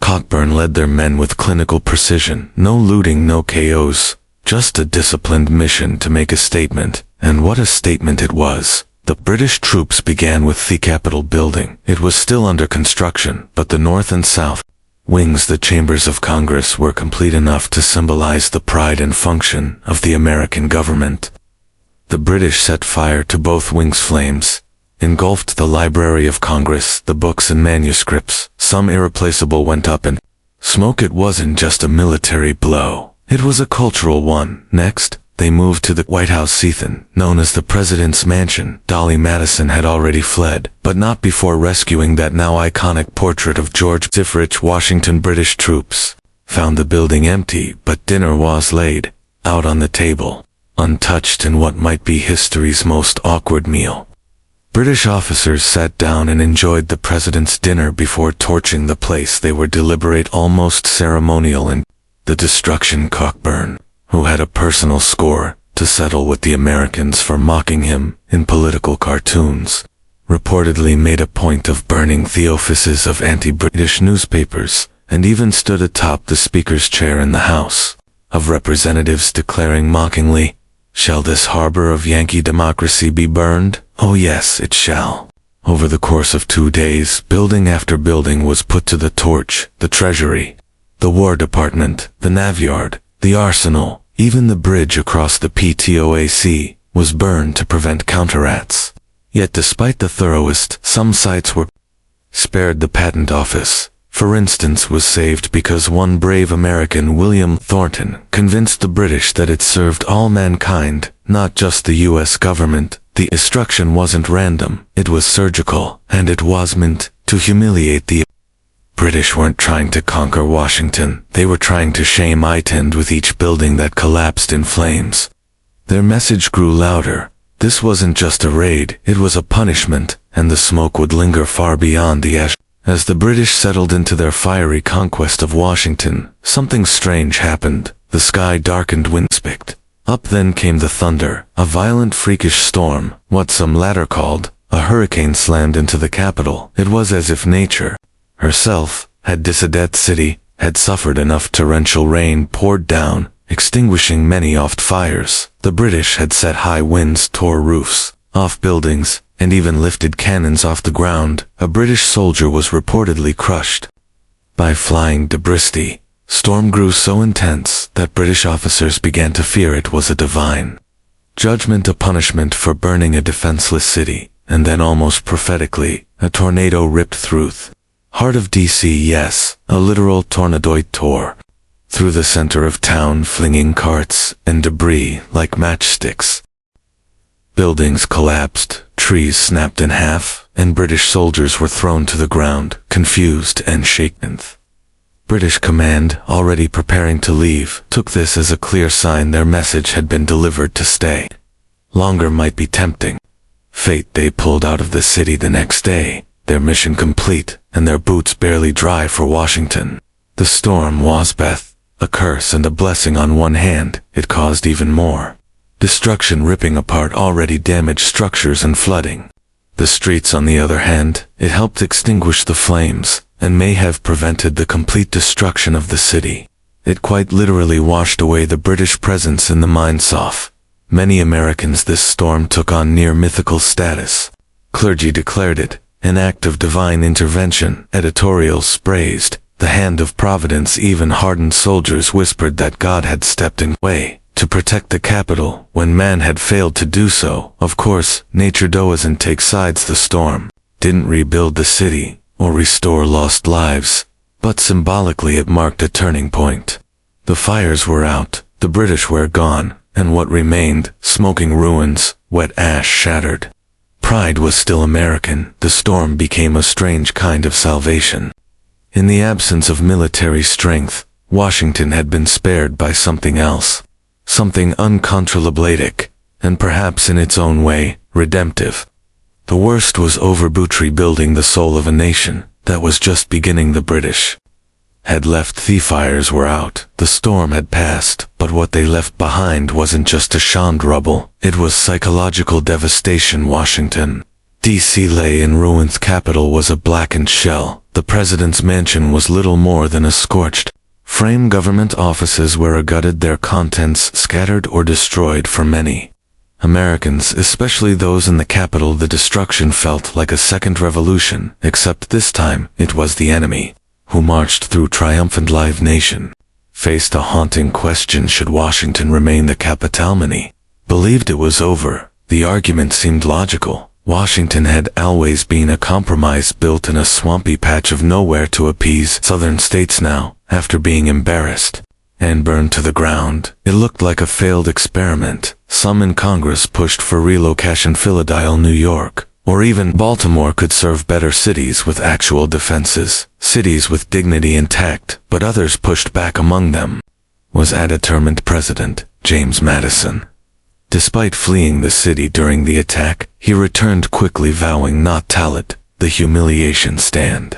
Cockburn led their men with clinical precision. No looting, no KOs, just a disciplined mission to make a statement. And what a statement it was. The British troops began with the Capitol building. It was still under construction, but the north and south wings, the chambers of Congress, were complete enough to symbolize the pride and function of the American government. The British set fire to both wings. Flames engulfed the Library of Congress, the books and manuscripts, some irreplaceable, went up in smoke. It wasn't just a military blow, it was a cultural one. Next, they moved to the White House, known as the President's Mansion. Dolly Madison had already fled, but not before rescuing that now iconic portrait of George Washington. British troops found the building empty, but dinner was laid out on the table, untouched, in what might be history's most awkward meal. British officers sat down and enjoyed the president's dinner before torching the place. They were deliberate, almost ceremonial, in the destruction. Cockburn, who had a personal score to settle with the Americans for mocking him in political cartoons, reportedly made a point of burning the offices of anti-British newspapers, and even stood atop the Speaker's chair in the House of Representatives, declaring mockingly, "Shall this harbor of Yankee democracy be burned? Oh yes, it shall." Over the course of 2 days, building after building was put to the torch. The Treasury, the War Department, the Navy-Yard, the Arsenal, even the bridge across the Potomac was burned to prevent counterattacks. Yet despite the thoroughness, some sites were spared. The Patent Office, for instance, was saved because one brave American, William Thornton, convinced the British that it served all mankind, not just the U.S. government. The destruction wasn't random, it was surgical, and it was meant to humiliate the British. Weren't trying to conquer Washington, they were trying to shame it with each building that collapsed in flames. Their message grew louder. This wasn't just a raid, it was a punishment, and the smoke would linger far beyond the ash. As the British settled into their fiery conquest of Washington, something strange happened. The sky darkened, winds picked up, then came the thunder. A violent, freakish storm, what some later called a hurricane, slammed into the capital. It was as if nature herself had decided. City had suffered enough. Torrential rain poured down, extinguishing many oft fires. The British had set high winds, tore roofs off buildings, and even lifted cannons off the ground. A British soldier was reportedly crushed by flying debris. The storm grew so intense that British officers began to fear it was a divine judgment, a punishment for burning a defenseless city. And then, almost prophetically, a tornado ripped through the heart of D.C. Yes, a literal tornado tore through the center of town, flinging carts and debris like matchsticks. Buildings collapsed, trees snapped in half, and British soldiers were thrown to the ground, confused and shaken. British command, already preparing to leave, took this as a clear sign their message had been delivered to stay. Longer might be tempting. Fate, they pulled out of the city the next day, their mission complete, and their boots barely dry for Washington. The storm was both a curse and a blessing. On one hand, it caused even more destruction, ripping apart already damaged structures and flooding the streets. On the other hand, it helped extinguish the flames, and may have prevented the complete destruction of the city. It quite literally washed away the British presence in the minds of many Americans. This storm took on near mythical status. Clergy declared it an act of divine intervention. Editorials praised the hand of Providence. Even hardened soldiers whispered that God had stepped in way to protect the capital when man had failed to do so. Of course, nature doesn't take sides. The storm didn't rebuild the city or restore lost lives, but symbolically it marked a turning point. The fires were out, the British were gone, and what remained, smoking ruins, wet ash shattered. Pride was still American. The storm became a strange kind of salvation. In the absence of military strength, Washington had been spared by something else. Something uncontrollable, and perhaps in its own way, redemptive. The worst was overboot rebuilding the soul of a nation that was just beginning. The British had left. The fires were out, the storm had passed, but what they left behind wasn't just a shunned rubble, it was psychological devastation. Washington, D.C. lay in ruins. Capital was a blackened shell. The president's mansion was little more than a scorched frame. Government offices were gutted, their contents scattered or destroyed. For many Americans, especially those in the capital, the destruction felt like a second revolution, except this time it was the enemy who marched through triumphant. Live nation faced a haunting question: should Washington remain the capital? Many believed it was over. The argument seemed logical. Washington had always been a compromise built in a swampy patch of nowhere to appease southern states. Now, after being embarrassed and burned to the ground, it looked like a failed experiment. Some in Congress pushed for relocation. Philadelphia, New York, or even Baltimore could serve better. Cities with actual defenses, cities with dignity intact, but others pushed back. Among them was a determined president, James Madison. Despite fleeing the city during the attack, he returned quickly, vowing not to let the humiliation stand.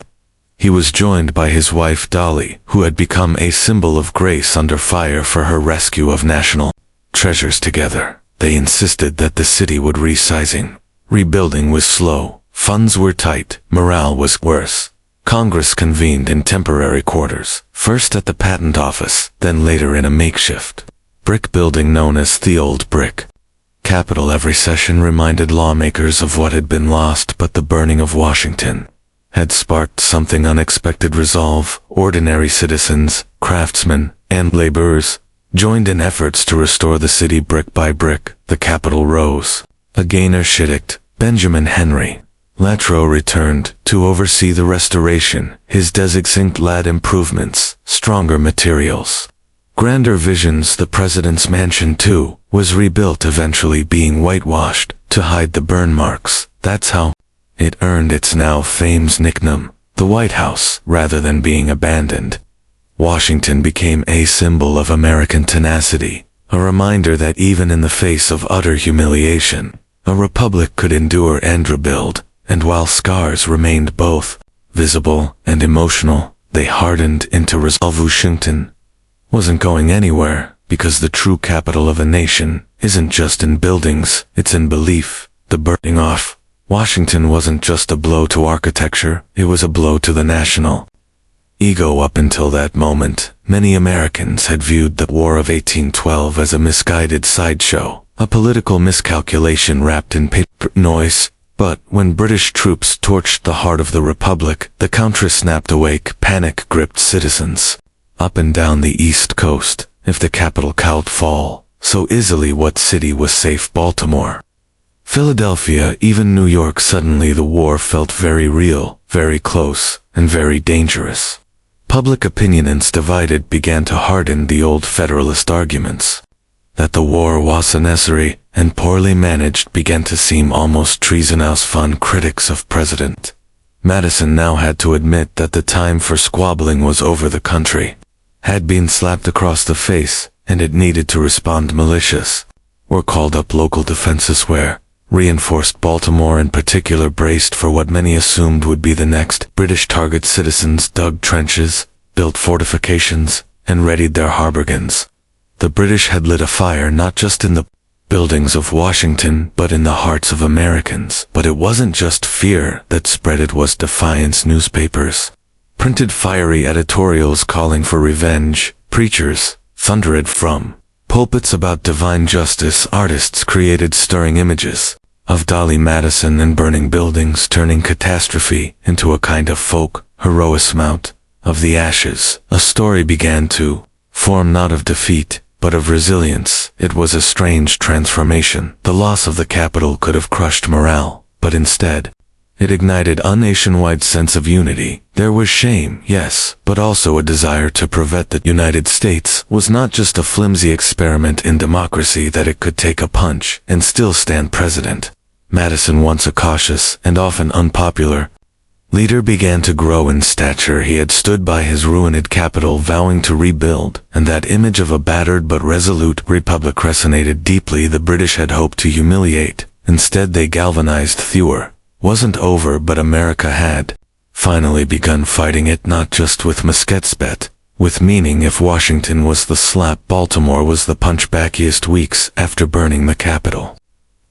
He was joined by his wife Dolly, who had become a symbol of grace under fire for her rescue of national treasures. Together, they insisted that the city would resizing. Rebuilding was slow, funds were tight, morale was worse. Congress convened in temporary quarters, first at the patent office, then later in a makeshift brick building known as the Old Brick Capitol. Every session reminded lawmakers of what had been lost, but the burning of Washington had sparked something unexpected. Resolve. Ordinary citizens, craftsmen, and laborers joined in efforts to restore the city brick by brick. The Capitol rose. A gainer Shiddicht, Benjamin Henry Latro, returned to oversee the restoration. His designed led improvements, stronger materials, grander visions. The president's mansion, too, was rebuilt, eventually being whitewashed to hide the burn marks. That's how it earned its now famous nickname, the White House. Rather than being abandoned, Washington became a symbol of American tenacity, a reminder that even in the face of utter humiliation, a republic could endure and rebuild. And while scars remained both visible and emotional, they hardened into resolve. Washington wasn't going anywhere, because the true capital of a nation isn't just in buildings, it's in belief. The burning off Washington wasn't just a blow to architecture, it was a blow to the national ego. Up until that moment, many Americans had viewed the War of 1812 as a misguided sideshow, a political miscalculation wrapped in paper noise. But when British troops torched the heart of the Republic, the country snapped awake. Panic gripped citizens up and down the East Coast. If the capital could fall so easily, what city was safe? Baltimore, Philadelphia, even New York. Suddenly the war felt very real, very close, and very dangerous. Public opinions divided began to harden the old Federalist arguments. That the war was unnecessary and poorly managed began to seem almost treasonous. Fun critics of President Madison now had to admit that the time for squabbling was over. The country had been slapped across the face, and it needed to respond. Malicious or called up local defenses where reinforced Baltimore in particular braced for what many assumed would be the next British target. Citizens dug trenches, built fortifications, and readied their harbor guns. The British had lit a fire not just in the buildings of Washington but in the hearts of Americans. But it wasn't just fear that spread, it was defiance. Newspapers printed fiery editorials calling for revenge, preachers thundered from pulpits about divine justice, artists created stirring images of Dolly Madison and burning buildings, turning catastrophe into a kind of folk heroism. Out of the ashes, a story began to form, not of defeat, but of resilience. It was a strange transformation. The loss of the capital could have crushed morale, but instead, it ignited a nationwide sense of unity. There was shame, yes, but also a desire to prove the United States was not just a flimsy experiment in democracy, that it could take a punch and still stand president. Madison, once a cautious and often unpopular leader, began to grow in stature. He had stood by his ruined capital, vowing to rebuild, and that image of a battered but resolute republic resonated deeply. The British had hoped to humiliate. Instead, they galvanized. Theor wasn't over, but America had finally begun fighting it, not just with muskets but with meaning. If Washington was the slap, Baltimore was the punch. Backiest weeks after burning the capital,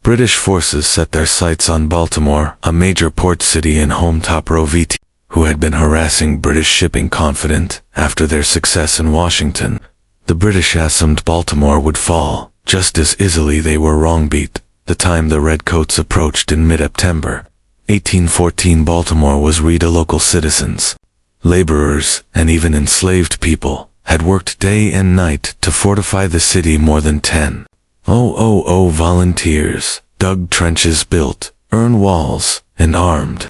British forces set their sights on Baltimore, a major port city in home. Top row VT, who had been harassing British shipping. Confident after their success in Washington, the British assumed Baltimore would fall just as easily. They were wrong. Beat the time the Redcoats approached in mid-September 1814, Baltimore was read. Local citizens, laborers, and even enslaved people had worked day and night to fortify the city. More than 10,000 volunteers dug trenches, built iron walls, and armed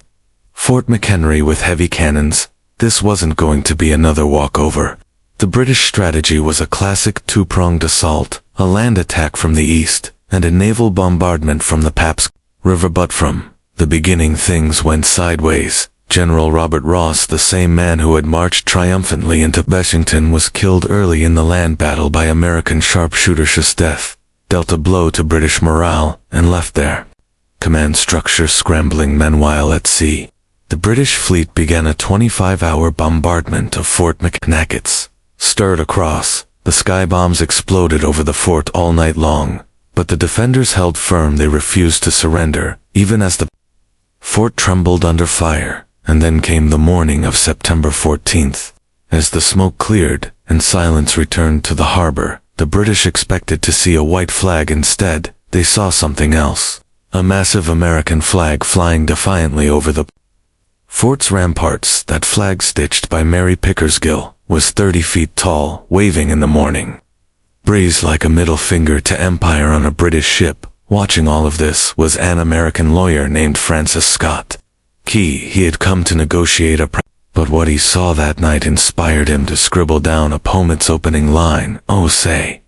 Fort McHenry with heavy cannons. This wasn't going to be another walkover. The British strategy was a classic two-pronged assault, a land attack from the east and a naval bombardment from the Paps River. But from the beginning things went sideways. General Robert Ross, the same man who had marched triumphantly into Washington, was killed early in the land battle by American sharpshooter. His death dealt a blow to British morale and left their command structure scrambling. Meanwhile, at sea, the British fleet began a 25-hour bombardment of Fort McNackets. Stirred across, the sky bombs exploded over the fort all night long, but the defenders held firm. They refused to surrender, even as the fort trembled under fire. And then came the morning of September 14th. As the smoke cleared and silence returned to the harbor, the British expected to see a white flag. Instead, they saw something else. A massive American flag flying defiantly over the fort's ramparts. That flag, stitched by Mary Pickersgill, was 30 feet tall, waving in the morning breeze like a middle finger to empire on a British ship. Watching all of this was an American lawyer named Francis Scott Key. He had come to negotiate but what he saw that night inspired him to scribble down a poem. Its opening line, "Oh, say,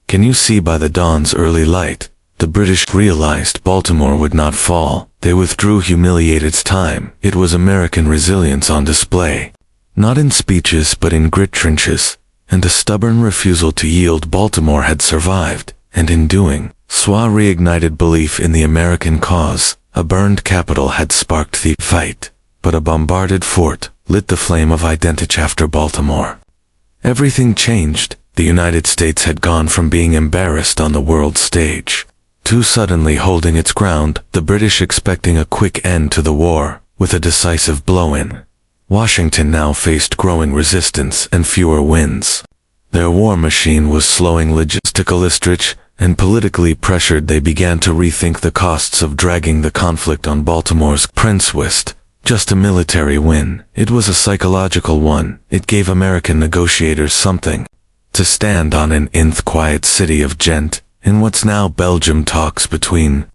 can you see by the dawn's early light?" The British realized Baltimore would not fall. They withdrew, humiliated. Time. It was American resilience on display, not in speeches but in grit. Trenches and a stubborn refusal to yield. Baltimore had survived, and in doing so reignited belief in the American cause. A burned capital had sparked the fight, but a bombarded fort lit the flame of identity. After Baltimore, everything changed. The United States had gone from being embarrassed on the world stage to suddenly holding its ground, the British expecting a quick end to the war with a decisive blow-in. Washington now faced growing resistance and fewer wins. Their war machine was slowing. Logistical stretch and politically pressured, they began to rethink the costs of dragging the conflict on. Baltimore's Prince West, just a military win. It was a psychological one. It gave American negotiators something to stand on. In the quiet city of Ghent, in what's now Belgium, talks between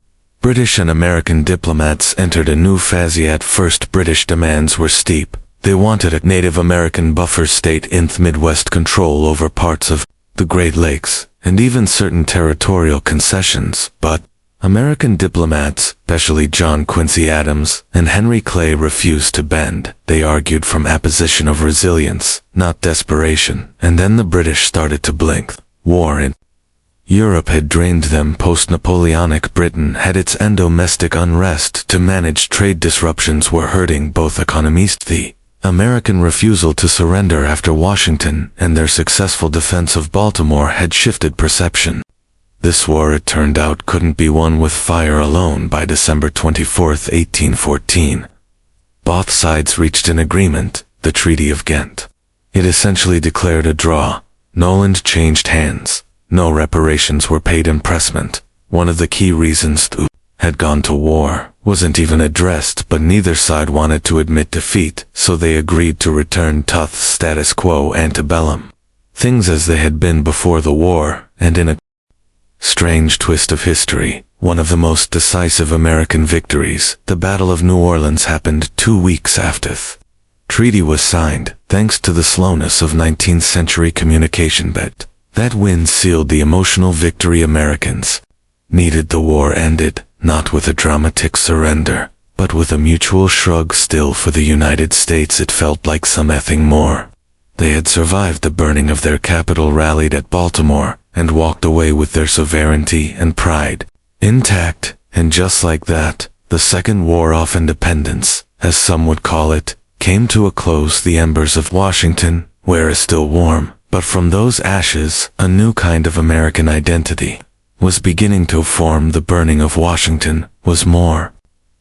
British and American diplomats entered a new phase. At first, British demands were steep. They wanted a Native American buffer state in the Midwest, control over parts of the Great Lakes, and even certain territorial concessions. But American diplomats, especially John Quincy Adams and Henry Clay, refused to bend. They argued from a position of resilience, not desperation. And then the British started to blink. War in Europe had drained them. Post-Napoleonic Britain had its domestic unrest to manage trade disruptions were hurting both economies. The American refusal to surrender after Washington and their successful defense of Baltimore had shifted perception. This war, it turned out, couldn't be won with fire alone. By December 24, 1814, both sides reached an agreement, the Treaty of Ghent. It essentially declared a draw. No land changed hands. No reparations were paid. Impressment, one of the key reasons the had gone to war, wasn't even addressed, but neither side wanted to admit defeat, so they agreed to return to the status quo antebellum. Things as they had been before the war, and in a strange twist of history, one of the most decisive American victories, the Battle of New Orleans, happened 2 weeks after the treaty was signed, thanks to the slowness of 19th century communication. But that win sealed the emotional victory Americans needed. The war ended, not with a dramatic surrender, but with a mutual shrug. Still, for the United States, it felt like something more. They had survived the burning of their capital, rallied at Baltimore, and walked away with their sovereignty and pride intact. And just like that, the Second War of Independence, as some would call it, came to a close. The embers of Washington were still warm, but from those ashes, a new kind of American identity was beginning to form. The burning of Washington was more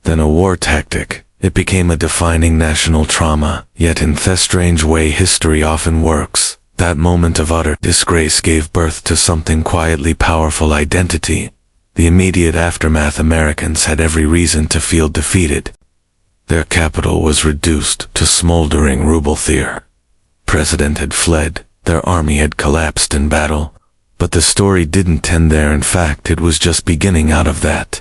than a war tactic. It became a defining national trauma. Yet in the strange way history often works, that moment of utter disgrace gave birth to something quietly powerful: identity. The immediate aftermath, Americans had every reason to feel defeated. Their capital was reduced to smoldering rubble. Their president had fled, their army had collapsed in battle. But the story didn't end there. In fact, it was just beginning. Out of that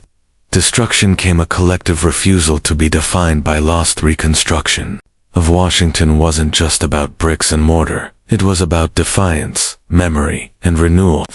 destruction came a collective refusal to be defined by lost. Reconstruction of Washington wasn't just about bricks and mortar. It was about defiance, memory, and renewal.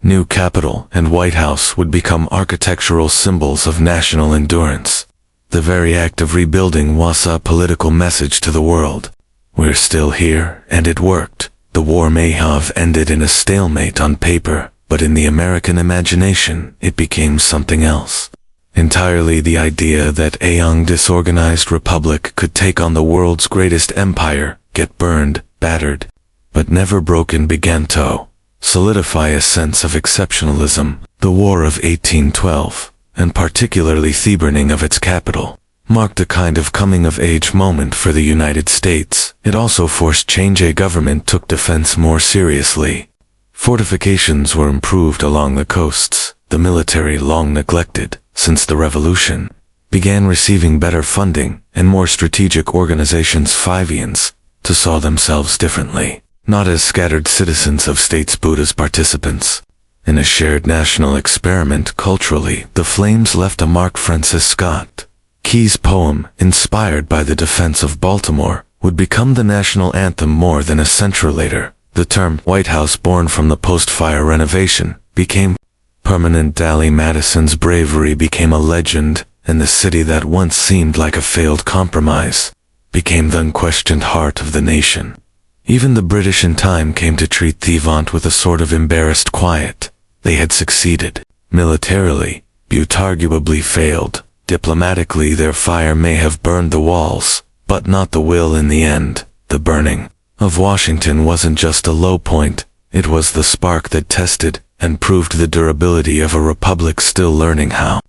New Capitol and White House would become architectural symbols of national endurance. The very act of rebuilding was a political message to the world. We're still here, and it worked. The war may have ended in a stalemate on paper, but in the American imagination, it became something else entirely. The idea that a young, disorganized republic could take on the world's greatest empire, get burned, battered, but never broken, began to solidify a sense of exceptionalism. The War of 1812, and particularly the burning of its capital, marked a kind of coming-of-age moment for the United States. It also forced change. A government took defense more seriously. Fortifications were improved along the coasts. The military, long neglected since the Revolution, began receiving better funding, and more strategic organizations, Fivians, to saw themselves differently, not as scattered citizens of states but as participants in a shared national experiment. Culturally, the flames left a mark. Francis Scott Key's poem, inspired by the defense of Baltimore, would become the national anthem more than a century later. The term White House, born from the post-fire renovation, became permanent. Dally Madison's bravery became a legend, and the city that once seemed like a failed compromise became the unquestioned heart of the nation. Even the British in time came to treat the event with a sort of embarrassed quiet. They had succeeded. Militarily, but arguably failed. Diplomatically, their fire may have burned the walls, but not the will. In the end, the burning of Washington wasn't just a low point, it was the spark that tested and proved the durability of a republic still learning how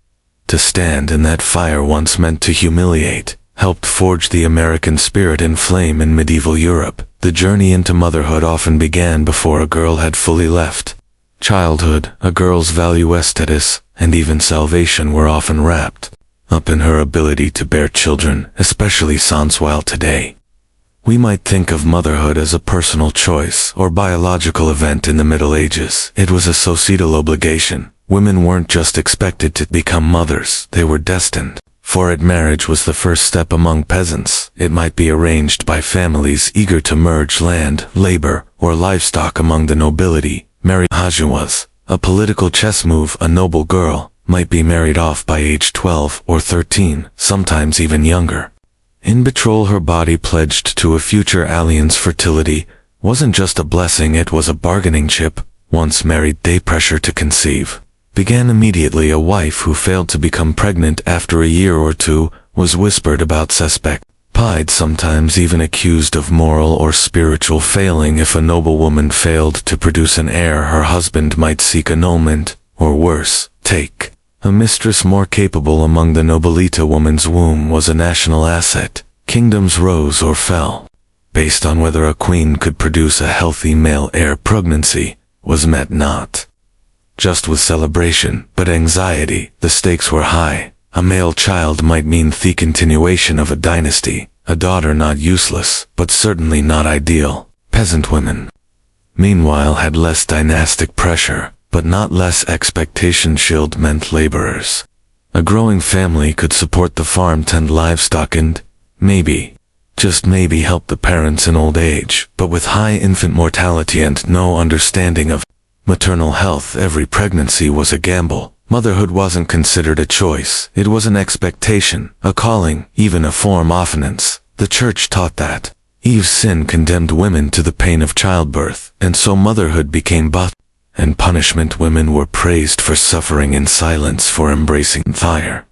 to stand. And that fire, once meant to humiliate, helped forge the American spirit in flame. In medieval Europe, the journey into motherhood often began before a girl had fully left childhood. A girl's value, status, and even salvation were often wrapped up in her ability to bear children, especially sans. While today we might think of motherhood as a personal choice or biological event, in the Middle Ages, it was a societal obligation. Women weren't just expected to become mothers, they were destined for it. Marriage was the first step among peasants. It might be arranged by families eager to merge land, labor, or livestock among the nobility. Marriage was a political chess move. A noble girl might be married off by age 12 or 13, sometimes even younger. In betrothal, her body pledged to a future alliance. Fertility wasn't just a blessing, it was a bargaining chip. once married, day pressure to conceive. Began immediately. A wife who failed to become pregnant after a year or two was whispered about, suspect, pied, sometimes even accused of moral or spiritual failing. If a noblewoman failed to produce an heir, her husband might seek annulment, or worse, take a mistress more capable. Among the nobilita, woman's womb was a national asset. Kingdoms rose or fell based on whether a queen could produce a healthy male heir. Pregnancy was met not just with celebration, but anxiety. The stakes were high. A male child might mean the continuation of a dynasty, a daughter not useless, but certainly not ideal. Peasant women, meanwhile, had less dynastic pressure, but not less expectation. Shield meant laborers. A growing family could support the farm, tend livestock, and maybe, just maybe, help the parents in old age. But with high infant mortality and no understanding of maternal health, every pregnancy was a gamble. Motherhood wasn't considered a choice, it was an expectation, a calling, even a form of offense. The church taught that Eve's sin condemned women to the pain of childbirth, and so motherhood became but and punishment. Women were praised for suffering in silence, for embracing fire.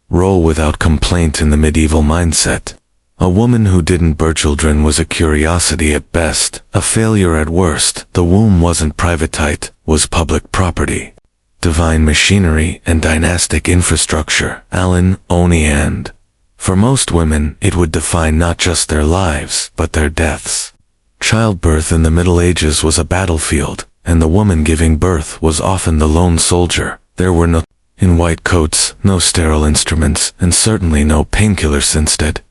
Role without complaint. In the medieval mindset, a woman who didn't bear children was a curiosity at best, a failure at worst. The womb wasn't privatized, was public property. Divine machinery and dynastic infrastructure. Allen, Oni. And for most women, it would define not just their lives, but their deaths. Childbirth in the Middle Ages was a battlefield, and the woman giving birth was often the lone soldier. There were no in white coats, no sterile instruments, and certainly no painkillers. Instead,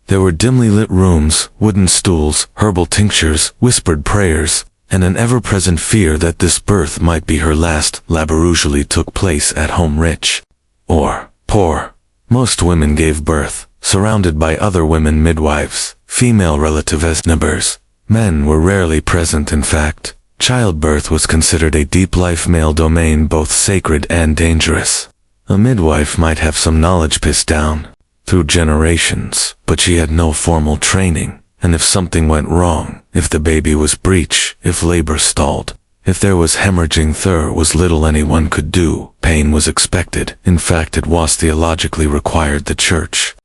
there were dimly lit rooms, wooden stools, herbal tinctures, whispered prayers, and an ever-present fear that this birth might be her last. Labor usually took place at home, rich or poor. Most women gave birth, surrounded by other women, midwives, female relatives as neighbors. Men were rarely present. In fact, childbirth was considered a deep life male domain, both sacred and dangerous. A midwife might have some knowledge passed down through generations, but she had no formal training. And if something went wrong, if the baby was breech, if labor stalled, if there was hemorrhaging, there was little anyone could do. Pain was expected. In fact, it was theologically required. The church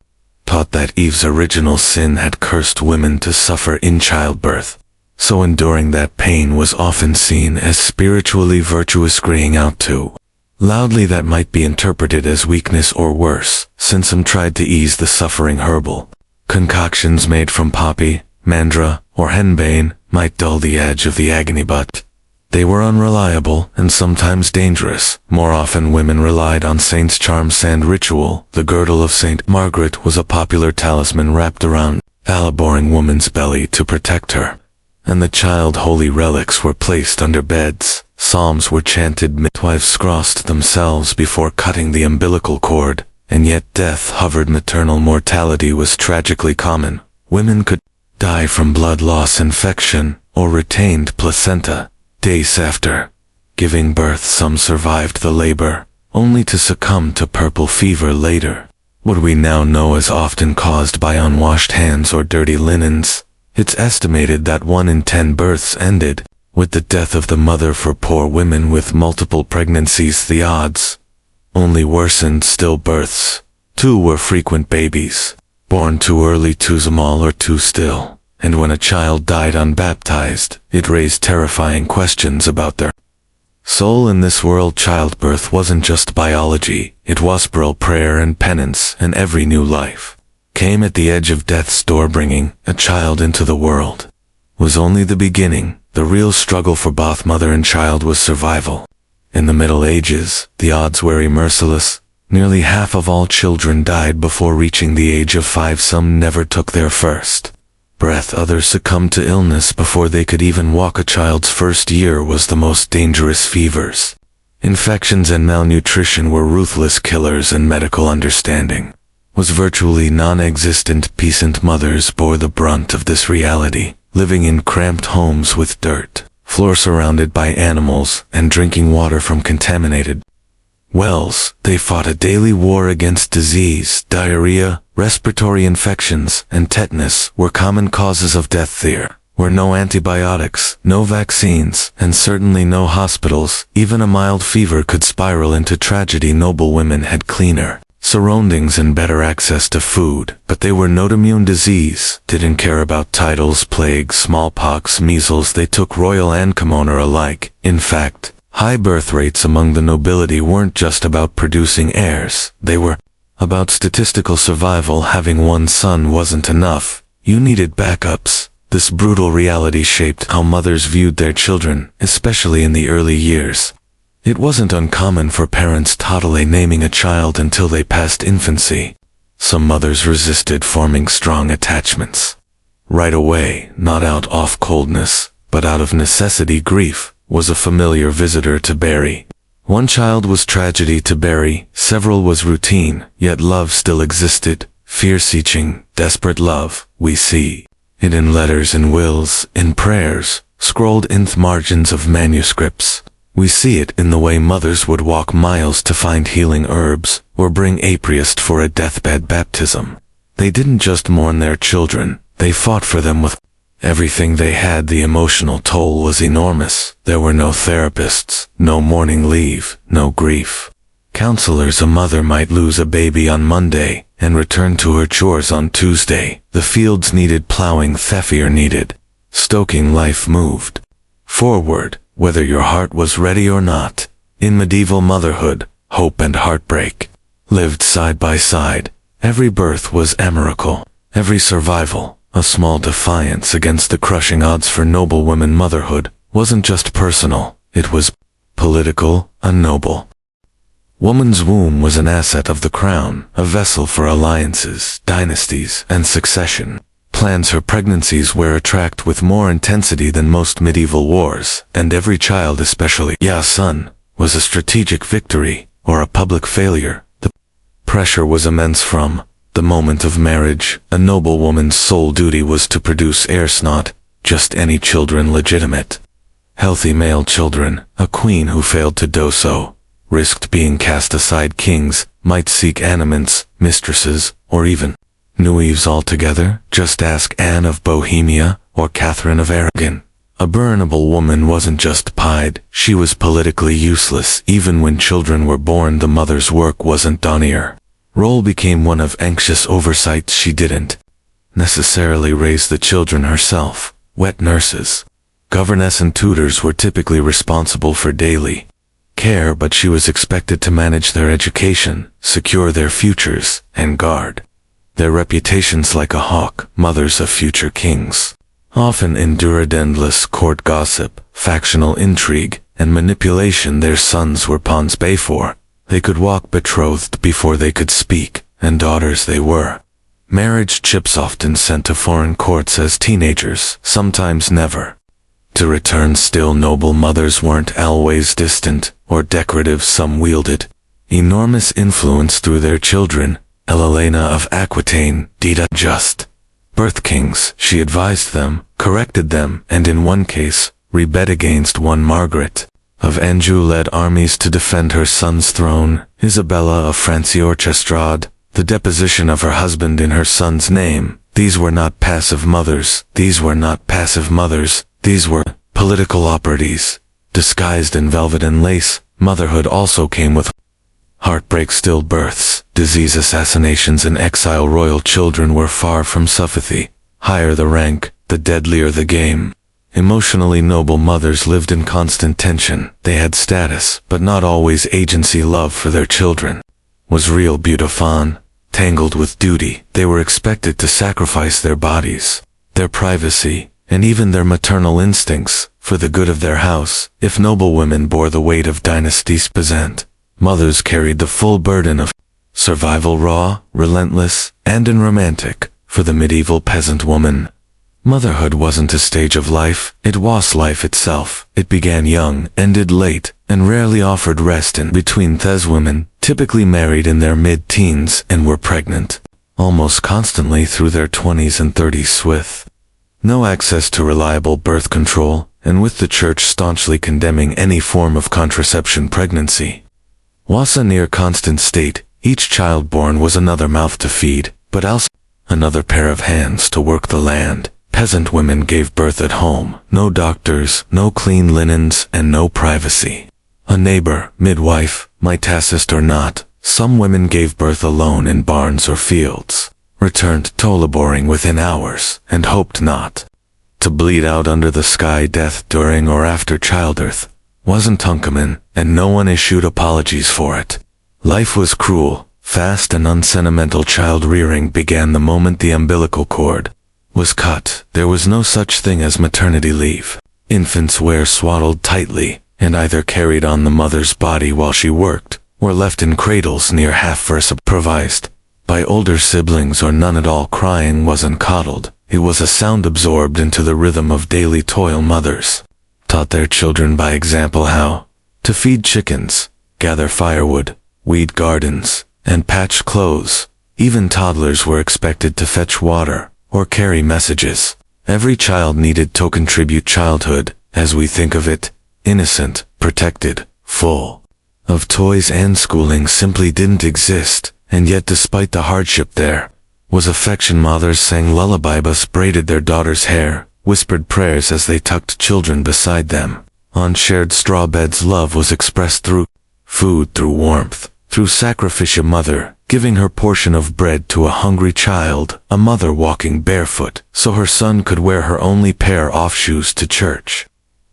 taught that Eve's original sin had cursed women to suffer in childbirth, so enduring that pain was often seen as spiritually virtuous. Screaming out too loudly, that might be interpreted as weakness, or worse, since some tried to ease the suffering. Herbal concoctions made from poppy, mandra, or henbane might dull the edge of the agony, but they were unreliable and sometimes dangerous. More often, women relied on saints' charms and ritual. The girdle of Saint Margaret was a popular talisman wrapped around a laboring woman's belly to protect her, and the child holy relics were placed under beds. Psalms were chanted. Midwives crossed themselves before cutting the umbilical cord. And yet death hovered. Maternal mortality was tragically common. Women could die from blood loss, infection, or retained placenta days after giving birth. Some survived the labor, only to succumb to puerperal fever later, what we now know is often caused by unwashed hands or dirty linens. It's estimated that 1 in 10 births ended with the death of the mother. For poor women with multiple pregnancies, the odds only worsened. Stillbirths, too, were frequent. Babies born too early, too small, or too still. And when a child died unbaptized, it raised terrifying questions about their soul in this world. Childbirth wasn't just biology, it was spiritual prayer and penance, and every new life came at the edge of death's door. Bringing a child into the world was only the beginning. The real struggle for both mother and child was survival. In the Middle Ages, the odds were merciless. Nearly half of all children died before reaching the age of 5. Some never took their first breath. Others succumbed to illness before they could even walk. A child's first year was the most dangerous. Fevers, infections, and malnutrition were ruthless killers, and medical understanding was virtually non-existent. Peasant mothers bore the brunt of this reality, living in cramped homes with dirt floor surrounded by animals, and drinking water from contaminated wells. They fought a daily war against disease. Diarrhea, respiratory infections, and tetanus were common causes of death there. were no antibiotics, no vaccines, and certainly no hospitals. Even a mild fever could spiral into tragedy. Noble women had cleaner surroundings and better access to food, but they were not immune disease, didn't care about titles, plague, smallpox, measles. They took royal and commoner alike. In fact, high birth rates among the nobility weren't just about producing heirs, they were about statistical survival. Having one son wasn't enough, you needed backups. This brutal reality shaped how mothers viewed their children, especially in the early years. It wasn't uncommon for parents to delay naming a child until they passed infancy. Some mothers resisted forming strong attachments right away, not out of coldness, but out of necessity. Grief was a familiar visitor to bury. One child was tragedy to bury, several was routine, yet love still existed, fear-seeking, desperate love. We see it in letters, in wills, in prayers, scrolled in the margins of manuscripts. We see it in the way mothers would walk miles to find healing herbs, or bring a priest for a deathbed baptism. They didn't just mourn their children, they fought for them with everything they had. The emotional toll was enormous. There were no therapists, no mourning leave, no grief counselors. A mother might lose a baby on Monday and return to her chores on Tuesday. The fields needed plowing, the fear needed stoking. Life moved forward, whether your heart was ready or not. In medieval motherhood, hope and heartbreak lived side by side. Every birth was a miracle, every survival a small defiance against the crushing odds. For noble women, motherhood wasn't just personal, it was political, a noble woman's womb was an asset of the crown, a vessel for alliances, dynasties, and succession plans. Her pregnancies were attacked with more intensity than most medieval wars, and every child, especially a son, was a strategic victory or a public failure. The pressure was immense from the moment of marriage. A noble woman's sole duty was to produce heirs, not just any children, legitimate, healthy male children. A queen who failed to do so risked being cast aside. Kings might seek animants, mistresses, or even new wives altogether. Just ask Anne of Bohemia or Catherine of Aragon. A burnable woman wasn't just pied, she was politically useless. Even when children were born, the mother's work wasn't done. Her role became one of anxious oversight. She didn't necessarily raise the children herself. Wet nurses, governess, and tutors were typically responsible for daily care, but she was expected to manage their education, secure their futures, and guard their reputations like a hawk. Mothers of future kings often endured endless court gossip, factional intrigue, and manipulation. Their sons were pawns before they could walk, betrothed before they could speak, and daughters they were marriage chips, often sent to foreign courts as teenagers, sometimes never to return. Still, noble mothers weren't always distant or decorative. Some wielded enormous influence through their children. Elena of Aquitaine did just birth kings. She advised them, corrected them, and in one case, rebelled against one. Margaret of Anjou led armies to defend her son's throne. Isabella of France orchestrated the deposition of her husband in her son's name. These were not passive mothers. These were political operatives, disguised in velvet and lace. Motherhood also came with heartbreak, stillbirths, disease, assassinations, and exile. Royal children were far from sympathy. Higher the rank, the deadlier the game. Emotionally noble mothers lived in constant tension. They had status, but not always agency. Love for their children was real, beautiful, tangled with duty. They were expected to sacrifice their bodies, their privacy, and even their maternal instincts for the good of their house. If noble women bore the weight of dynasty's peasant, mothers carried the full burden of survival, raw, relentless, and unromantic. For the medieval peasant woman, motherhood wasn't a stage of life, it was life itself. It began young, ended late, and rarely offered rest in between. These women typically married in their mid-teens and were pregnant almost constantly through their 20s and 30s, with no access to reliable birth control, and with the church staunchly condemning any form of contraception. Pregnancy was a near constant state. Each child born was another mouth to feed, but also another pair of hands to work the land. Peasant women gave birth at home, no doctors, no clean linens, and no privacy. A neighbor, midwife, might assist or not. Some women gave birth alone in barns or fields, returned to laboring within hours, and hoped not to bleed out under the sky. Death during or after childbirth wasn't uncommon, and no one issued apologies for it. Life was cruel, fast, and unsentimental. Child rearing began the moment the umbilical cord was cut. There was no such thing as maternity leave. Infants were swaddled tightly, and either carried on the mother's body while she worked, or left in cradles near half supervised by older siblings or none at all. Crying wasn't coddled, it was a sound absorbed into the rhythm of daily toil. Mothers taught their children by example how to feed chickens, gather firewood, weed gardens, and patch clothes. Even toddlers were expected to fetch water or carry messages. Every child needed to contribute. Childhood, as we think of it, innocent, protected, full of toys and schooling, simply didn't exist, and yet despite the hardship there was affection. Mothers sang lullabies, braided their daughters' hair, whispered prayers as they tucked children beside them. On shared straw beds, love was expressed through food, through warmth, through sacrifice. A mother giving her portion of bread to a hungry child, a mother walking barefoot so her son could wear her only pair of shoes to church.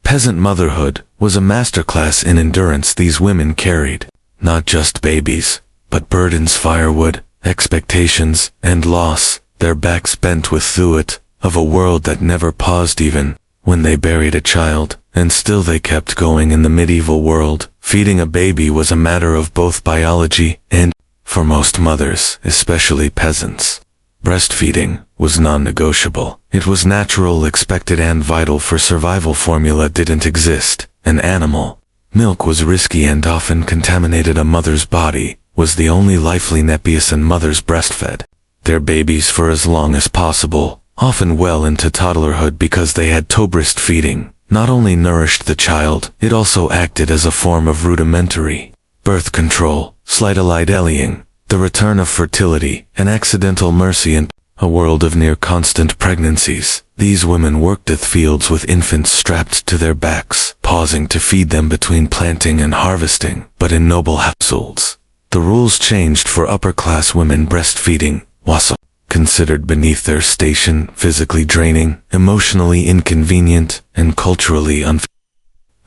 Peasant motherhood was a masterclass in endurance. These women carried not just babies, but burdens, firewood, expectations, and loss, their backs bent with thought of a world that never paused even when they buried a child, and still they kept going. In the medieval world, feeding a baby was a matter of both biology and, for most mothers, especially peasants, breastfeeding was non-negotiable. It was natural, expected, and vital for survival. Formula didn't exist. An animal milk was risky and often contaminated. A mother's body was the only lively nepious, and mothers breastfed their babies for as long as possible, often well into toddlerhood, because they had to. Breastfeeding not only nourished the child, it also acted as a form of rudimentary birth control, slight-allying, the return of fertility, an accidental mercy, and a world of near-constant pregnancies. These women worked at fields with infants strapped to their backs, pausing to feed them between planting and harvesting, but in noble households. The rules changed for upper-class women. Breastfeeding was considered beneath their station, physically draining, emotionally inconvenient, and culturally unfit.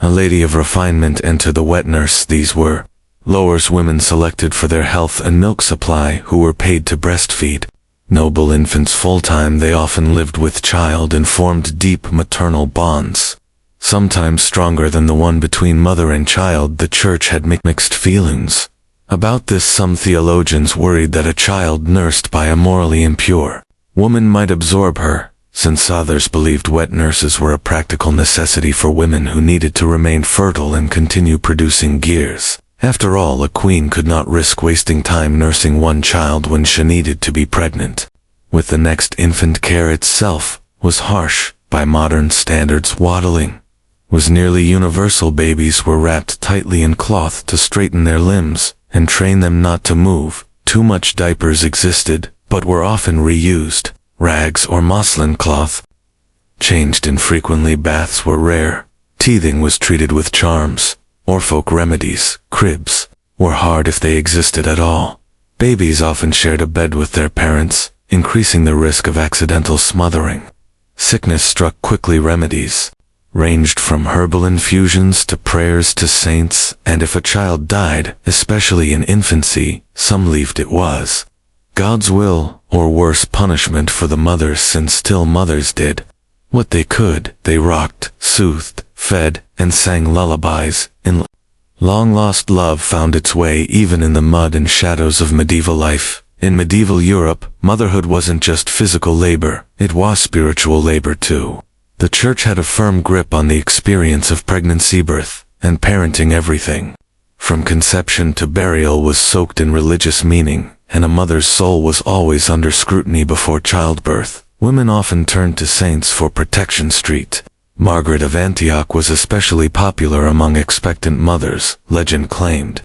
A lady of refinement entered the wet nurse. These were lowers women selected for their health and milk supply, who were paid to breastfeed noble infants full-time. They often lived with child and formed deep maternal bonds, sometimes stronger than the one between mother and child. The church had mixed feelings about this. Some theologians worried that a child nursed by a morally impure woman might absorb her, since others believed wet nurses were a practical necessity for women who needed to remain fertile and continue producing gears. After all, a queen could not risk wasting time nursing one child when she needed to be pregnant with the next. Infant care itself was harsh by modern standards. Waddling was nearly universal. Babies were wrapped tightly in cloth to straighten their limbs and train them not to move. Too much diapers existed, but were often reused. Rags or muslin cloth changed infrequently. Baths were rare. Teething was treated with charms or folk remedies. Cribs were hard if they existed at all. Babies often shared a bed with their parents, increasing the risk of accidental smothering. Sickness struck quickly. Remedies ranged from herbal infusions to prayers to saints, and if a child died, especially in infancy, some believed it was God's will, or worse, punishment for the mothers, since still mothers did what they could. They rocked, soothed, fed, and sang lullabies. In long-lost love found its way even in the mud and shadows of medieval life. In medieval Europe, motherhood wasn't just physical labor, it was spiritual labor too. The church had a firm grip on the experience of pregnancy, birth, and parenting. Everything from conception to burial was soaked in religious meaning, and a mother's soul was always under scrutiny before childbirth. Women often turned to saints for protection. Margaret of Antioch was especially popular among expectant mothers. Legend claimed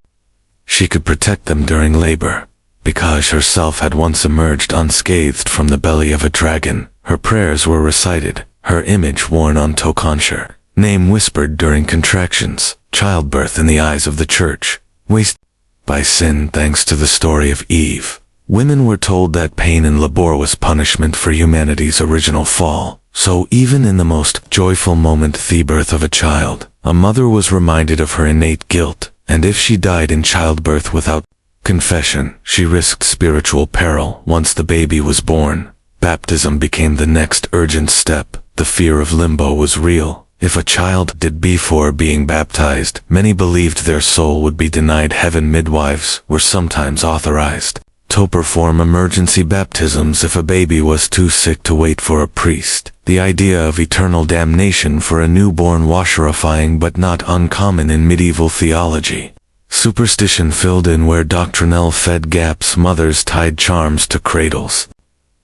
she could protect them during labor, because herself had once emerged unscathed from the belly of a dragon. her prayers were recited, her image worn on toconshire, name whispered during contractions, childbirth in the eyes of the church, wasted by sin thanks to the story of Eve. Women were told that pain and labor was punishment for humanity's original fall, so even in the most joyful moment, the birth of a child, a mother was reminded of her innate guilt, and if she died in childbirth without confession, she risked spiritual peril. Once the baby was born, baptism became the next urgent step. The fear of limbo was real. If a child died before being baptized, many believed their soul would be denied heaven. Midwives were sometimes authorized to perform emergency baptisms if a baby was too sick to wait for a priest. The idea of eternal damnation for a newborn was horrifying but not uncommon in medieval theology. Superstition filled in where doctrinal fed gaps. Mothers tied charms to cradles,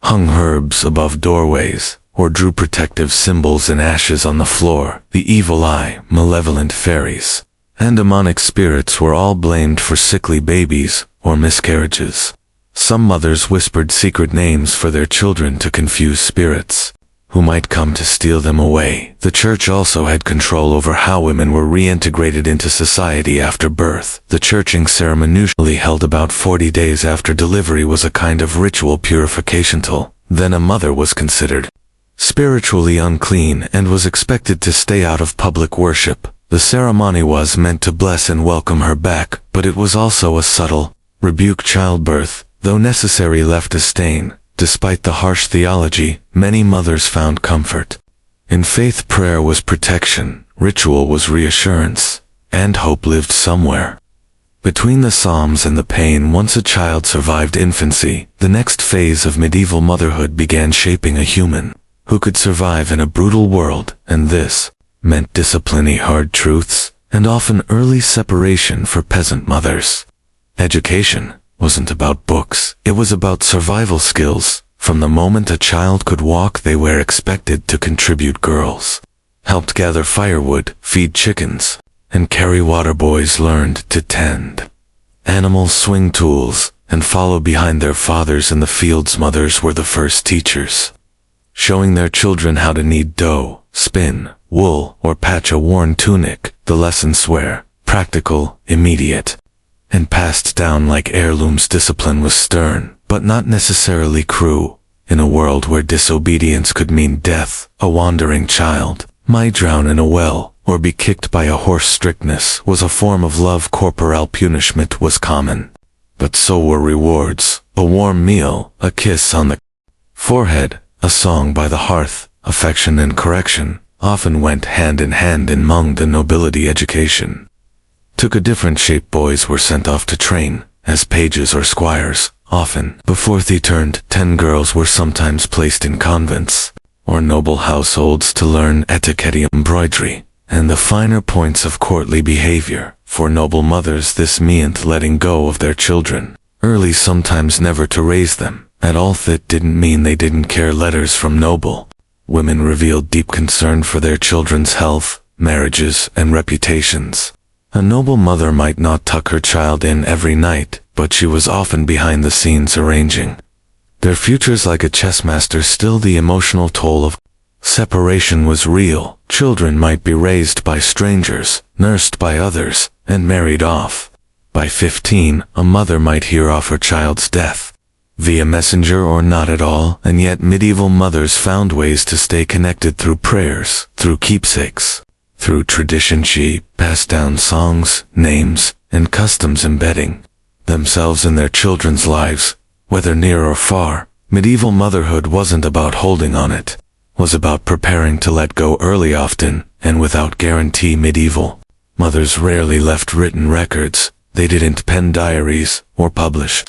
hung herbs above doorways, or drew protective symbols in ashes on the floor. The evil eye, malevolent fairies, and demonic spirits were all blamed for sickly babies or miscarriages. Some mothers whispered secret names for their children to confuse spirits who might come to steal them away. The church also had control over how women were reintegrated into society after birth. The churching ceremony usually held about 40 days after delivery was a kind of ritual purification till then a mother was considered spiritually unclean and was expected to stay out of public worship. The ceremony was meant to bless and welcome her back, but it was also a subtle rebuke. Childbirth, though necessary, left a stain. Despite the harsh theology, many mothers found comfort in faith. Prayer was protection, ritual was reassurance, and hope lived somewhere between the Psalms and the pain. Once a child survived infancy, the next phase of medieval motherhood began, shaping a human who could survive in a brutal world, and this meant discipline, hard truths, and often early separation for peasant mothers. Education wasn't about books, it was about survival skills. From the moment a child could walk, they were expected to contribute. Girls helped gather firewood, feed chickens, and carry water. Boys learned to tend animals, swing tools, and follow behind their fathers in the fields. Mothers were the first teachers, showing their children how to knead dough, spin wool, or patch a worn tunic. The lessons were practical, immediate, and passed down like heirlooms. Discipline was stern, but not necessarily cruel. In a world where disobedience could mean death, a wandering child might drown in a well or be kicked by a horse. Strictness was a form of love. Corporal punishment was common, but so were rewards. A warm meal, a kiss on the forehead, a song by the hearth. Affection and correction often went hand in hand among the nobility. Education took a different shape. Boys were sent off to train as pages or squires, often before they turned 10. Girls were sometimes placed in convents or noble households to learn etiquette, embroidery, and the finer points of courtly behavior. For noble mothers, this meant letting go of their children early, sometimes never to raise them at all. That didn't mean they didn't care. Letters from noble women revealed deep concern for their children's health, marriages, and reputations. A noble mother might not tuck her child in every night, but she was often behind the scenes arranging their futures like a chess master. Still, the emotional toll of separation was real. Children might be raised by strangers, nursed by others, and married off. By 15, a mother might hear of her child's death via messenger or not at all, and yet medieval mothers found ways to stay connected through prayers, through keepsakes, through tradition. She passed down songs, names, and customs, embedding themselves in their children's lives, whether near or far. Medieval motherhood wasn't about holding on, it was about preparing to let go early, often, and without guarantee. Medieval mothers rarely left written records. They didn't pen diaries or publish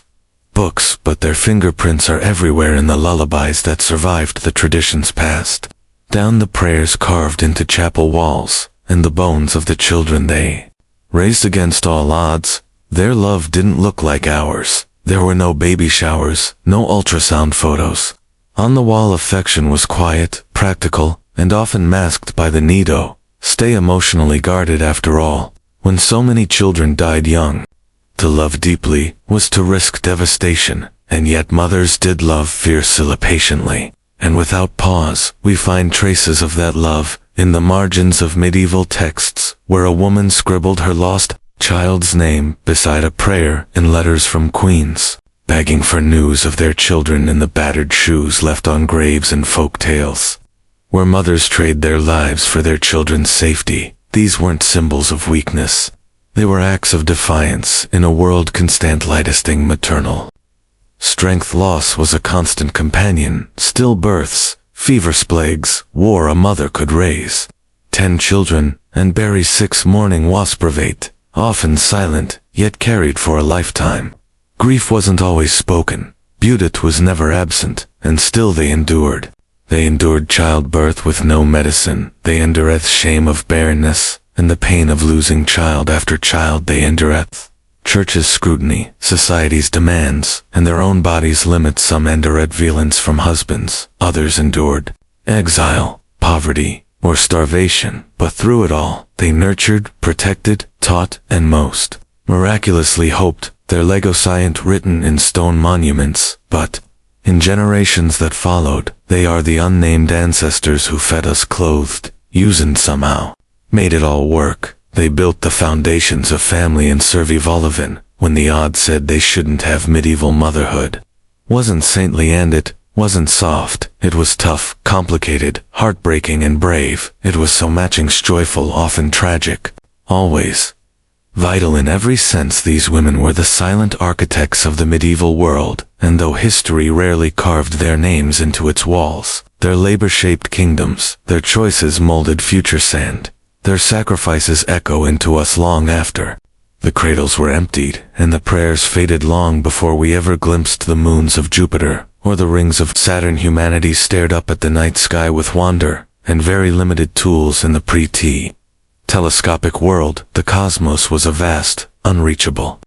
books, but their fingerprints are everywhere in the lullabies that survived the traditions passed down, the prayers carved into chapel walls, and the bones of the children they raised. Against all odds, their love didn't look like ours. There were no baby showers, no ultrasound photos. On the wall, affection was quiet, practical, and often masked by the need to stay emotionally guarded. After all, when so many children died young, to love deeply was to risk devastation, and yet mothers did love fiercely, patiently, And without pause, we find traces of that love in the margins of medieval texts, where a woman scribbled her lost child's name beside a prayer in letters from queens, begging for news of their children in the battered shoes left on graves and folk tales. Where mothers trade their lives for their children's safety, these weren't symbols of weakness. They were acts of defiance in a world constantly maternal. Strength loss was a constant companion. Stillbirths, fever plagues, war a mother could raise 10 children and bury 6 mourning wasprivate, often silent, yet carried for a lifetime. Grief wasn't always spoken, Budit was never absent, and still they endured. They endured childbirth with no medicine, they endured shame of barrenness, and the pain of losing child after child they endured. Church's scrutiny, society's demands, and their own bodies' limits. Some endured violence from husbands, others endured exile, poverty, or starvation, but through it all, they nurtured, protected, taught, and most miraculously hoped, their legacy written in stone monuments, but in generations that followed, they are the unnamed ancestors who fed us, clothed, used and somehow made it all work. They built the foundations of family and survival when the odds said they shouldn't have. Medieval motherhood wasn't saintly and it wasn't soft. It was tough, complicated, heartbreaking and brave. It was so matching joyful, often tragic, always vital in every sense. These women were the silent architects of the medieval world, and though history rarely carved their names into its walls, their labor shaped kingdoms, their choices molded future sand. Their sacrifices echo into us long after the cradles were emptied, and the prayers faded long before we ever glimpsed the moons of Jupiter or the rings of Saturn. Humanity stared up at the night sky with wonder and very limited tools in the telescopic world. The cosmos was a vast, unreachable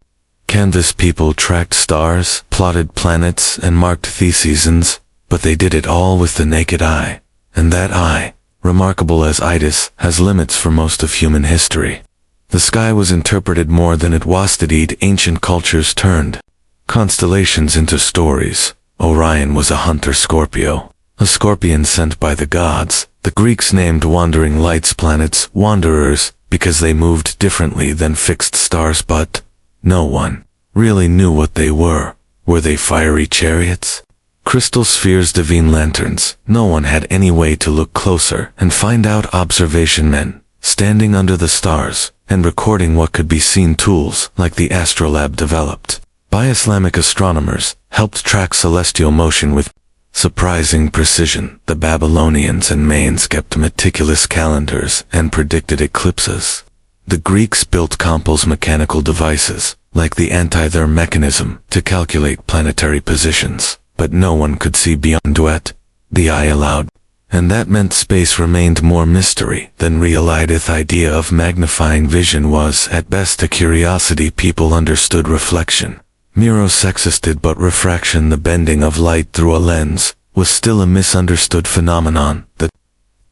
canvas. People tracked stars, plotted planets, and marked the seasons, but they did it all with the naked eye, and that eye, remarkable as itis, has limits for most of human history. The sky was interpreted more than it was studied. Ancient cultures turned constellations into stories. Orion was a hunter Scorpio, a scorpion sent by the gods. The Greeks named wandering lights planets wanderers because they moved differently than fixed stars, but no one really knew what they were. Were they fiery chariots? Crystal spheres, divine lanterns? No one had any way to look closer and find out. Observation men, standing under the stars and recording what could be seen. Tools like the astrolabe, developed by Islamic astronomers, helped track celestial motion with surprising precision. The Babylonians and Mayans kept meticulous calendars and predicted eclipses. The Greeks built complex mechanical devices, like the antither mechanism, to calculate planetary positions. But no one could see beyond what the eye allowed, and that meant space remained more mystery than reality. The idea of magnifying vision was at best a curiosity. People understood reflection, mirrors existed, but refraction, the bending of light through a lens, was still a misunderstood phenomenon. The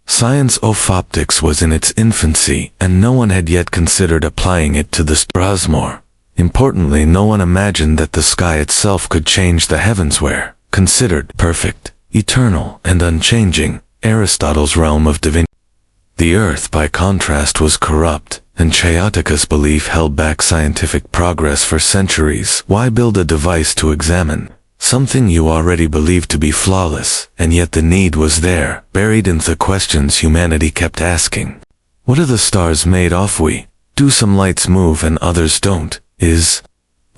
science of optics was in its infancy, and no one had yet considered applying it to the stars. More importantly, no one imagined that the sky itself could change the heavens, where considered perfect, eternal, and unchanging, Aristotle's realm of divinity. The earth, by contrast, was corrupt, and Chaotika's belief held back scientific progress for centuries. Why build a device to examine something you already believed to be flawless? And yet the need was there, buried in the questions humanity kept asking. What are the stars made of? Do some lights move and others don't? Is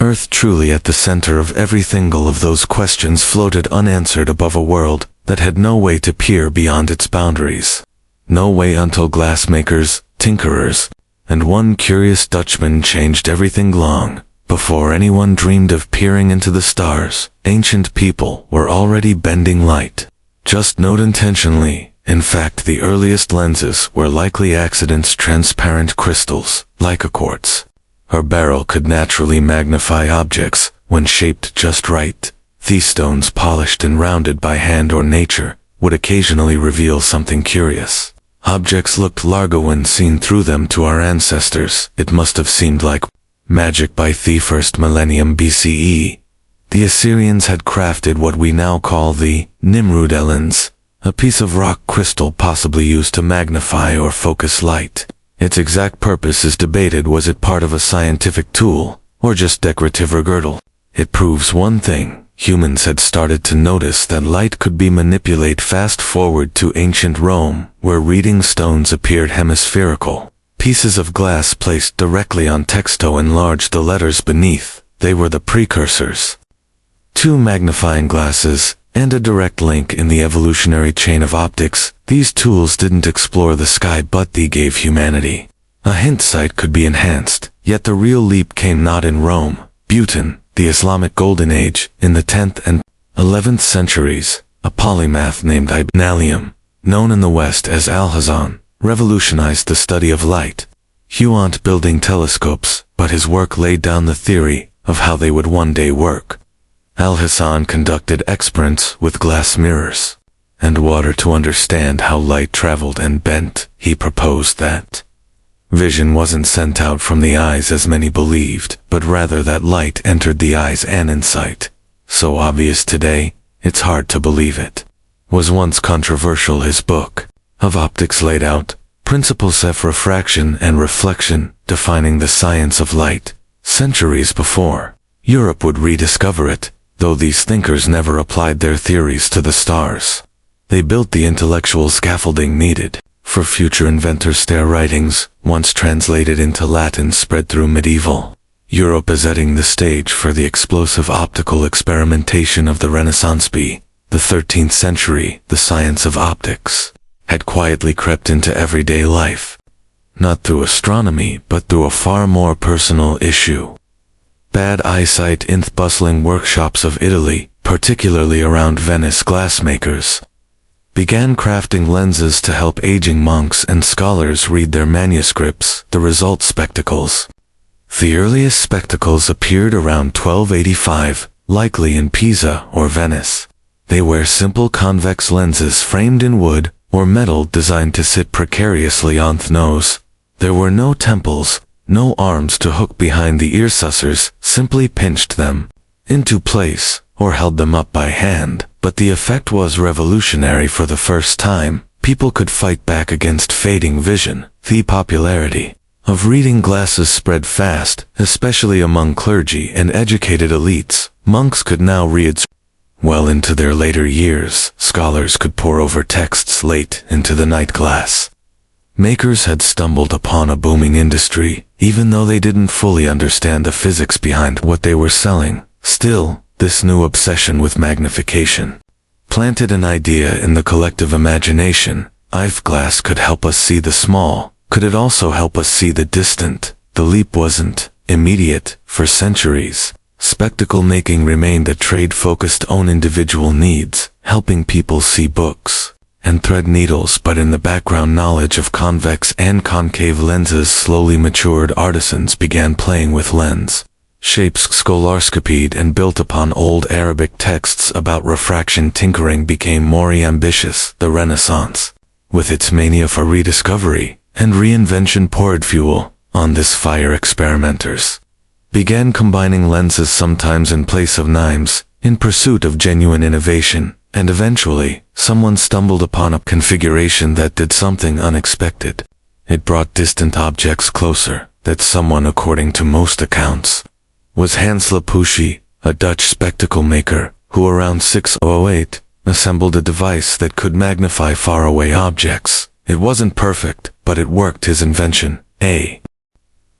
Earth truly at the center of everything? All of those questions floated unanswered above a world that had no way to peer beyond its boundaries. No way until glassmakers, tinkerers, and one curious Dutchman changed everything. Long before anyone dreamed of peering into the stars, ancient people were already bending light. Just not intentionally. In fact, the earliest lenses were likely accidents. Transparent crystals, like a quartz or beryl, could naturally magnify objects when shaped just right. These stones, polished and rounded by hand or nature, would occasionally reveal something curious. Objects looked larger when seen through them. To our ancestors, it must have seemed like magic. By the first millennium BCE, The Assyrians had crafted what we now call the Nimrud lens, a piece of rock crystal possibly used to magnify or focus light. Its exact purpose is debated. Was it part of a scientific tool, or just decorative or girdle? It proves one thing. Humans had started to notice that light could be manipulated. Fast forward to ancient Rome, where reading stones appeared hemispherical. Pieces of glass placed directly on text to enlarge the letters beneath. They were the precursors. 2 magnifying glasses, and a direct link in the evolutionary chain of optics. These tools didn't explore the sky, but they gave humanity a hint sight could be enhanced. Yet the real leap came not in Rome, Bhutan, the Islamic Golden Age. In the 10th and 11th centuries, a polymath named Ibn Alium, known in the West as Alhazen, revolutionized the study of light. He wasn't building telescopes, but his work laid down the theory of how they would one day work. Alhazen conducted experiments with glass mirrors and water to understand how light traveled and bent. He proposed that vision wasn't sent out from the eyes as many believed, but rather that light entered the eyes and insight. So obvious today, it's hard to believe it. Was once controversial. His book of optics laid out principles of refraction and reflection, defining the science of light. Centuries before, Europe would rediscover it, though these thinkers never applied their theories to the stars. They built the intellectual scaffolding needed for future inventors. Their writings, once translated into Latin, spread through medieval Europe as setting the stage for the explosive optical experimentation of the Renaissance. By the 13th century, the science of optics had quietly crept into everyday life, not through astronomy, but through a far more personal issue. Bad eyesight. In the bustling workshops of Italy, particularly around Venice, glassmakers began crafting lenses to help aging monks and scholars read their manuscripts. The result: spectacles. The earliest spectacles appeared around 1285, likely in Pisa or Venice. They were simple convex lenses framed in wood or metal designed to sit precariously on the nose. There were no temples, no arms to hook behind the ear. Sussers simply pinched them into place or held them up by hand, but the effect was revolutionary. For the first time, people could fight back against fading vision. The popularity of reading glasses spread fast, especially among clergy and educated elites. Monks could now read well into their later years. Scholars could pore over texts late into the night. Glass makers had stumbled upon a booming industry, even though they didn't fully understand the physics behind what they were selling. Still, this new obsession with magnification planted an idea in the collective imagination. If glass could help us see the small, could it also help us see the distant? The leap wasn't immediate. For centuries, spectacle making remained a trade focused on individual needs, helping people see books and thread needles. But in the background, knowledge of convex and concave lenses slowly matured. Artisans began playing with lens shapes, scholaroscopied and built upon old Arabic texts about refraction. Tinkering became more ambitious. The Renaissance, with its mania for rediscovery and reinvention, poured fuel on this fire. Experimenters began combining lenses, sometimes in place of knives, in pursuit of genuine innovation, and eventually, someone stumbled upon a configuration that did something unexpected. It brought distant objects closer. That someone, according to most accounts, was Hans Lipouchy, a Dutch spectacle maker, who around 608 assembled a device that could magnify faraway objects. It wasn't perfect, but it worked. His invention, a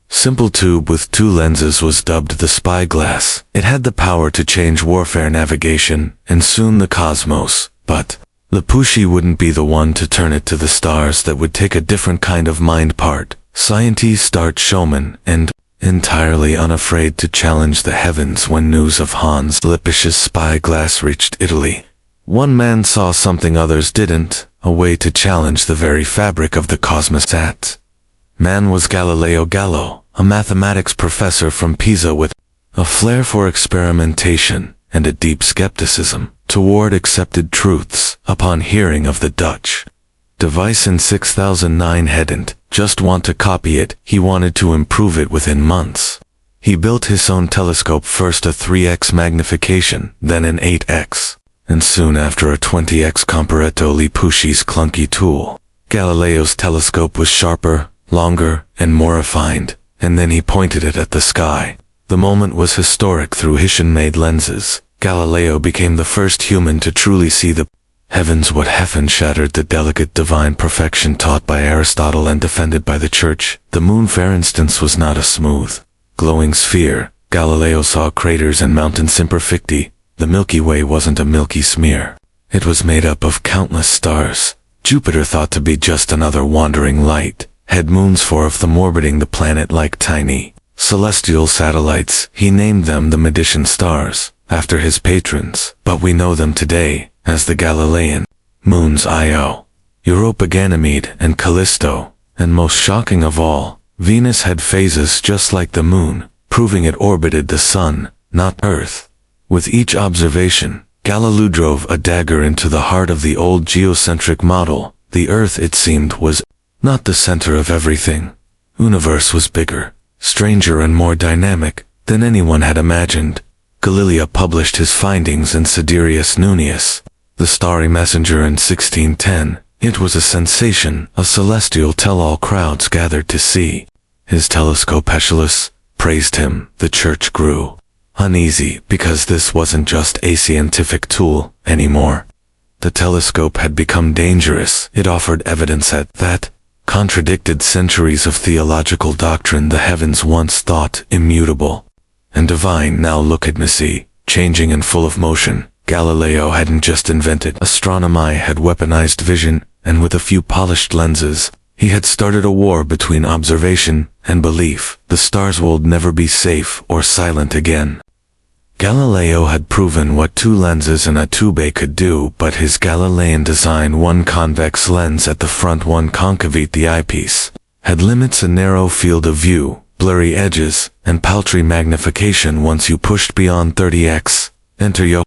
simple tube with 2 lenses, was dubbed the spyglass. It had the power to change warfare, navigation, and soon the cosmos. But Lipouchy wouldn't be the one to turn it to the stars. That would take a different kind of mind part. Scientists start showman and entirely unafraid to challenge the heavens. When news of Hans Lipouchy's spyglass reached Italy, one man saw something others didn't, a way to challenge the very fabric of the cosmos. That man was Galileo Gallo, a mathematics professor from Pisa with a flair for experimentation and a deep skepticism toward accepted truths. Upon hearing of the Dutch device in 6009, hadn't just want to copy it, he wanted to improve it within months. He built his own telescope, first a 3x magnification, then an 8x, and soon after a 20x Comparetto Lipusci's clunky tool. Galileo's telescope was sharper, longer, and more refined, and then he pointed it at the sky. The moment was historic. Through Hessian-made lenses, Galileo became the first human to truly see the heavens. What heaven shattered the delicate divine perfection taught by Aristotle and defended by the Church. The moon, for instance, was not a smooth, glowing sphere. Galileo saw craters and mountains imperfecti. The Milky Way wasn't a milky smear. It was made up of countless stars. Jupiter, thought to be just another wandering light, had moons, 4 of them orbiting the planet like tiny celestial satellites. He named them the Medicean stars, after his patrons, but we know them today as the Galilean moons Io, Europa, Ganymede, and Callisto. And most shocking of all, Venus had phases just like the moon, proving it orbited the sun, not Earth. With each observation, Galileo drove a dagger into the heart of the old geocentric model. The Earth, it seemed, was not the center of everything. Universe was bigger, stranger, and more dynamic than anyone had imagined. Galileo published his findings in Sidereus Nuncius, the Starry Messenger, in 1610. It was a sensation. A celestial tell-all. Crowds gathered to see his telescope. Aeschylus praised him. The Church grew uneasy because this wasn't just a scientific tool anymore. The telescope had become dangerous. It offered evidence that contradicted centuries of theological doctrine. The heavens, once thought immutable and divine, now look at messy, changing and full of motion. Galileo hadn't just invented astronomy, had weaponized vision, and with a few polished lenses, he had started a war between observation and belief. The stars would never be safe or silent again. Galileo had proven what 2 lenses and a tube could do, but his Galilean design, one convex lens at the front, one concave, the eyepiece, had limits: a narrow field of view, blurry edges, and paltry magnification once you pushed beyond 30x. Enter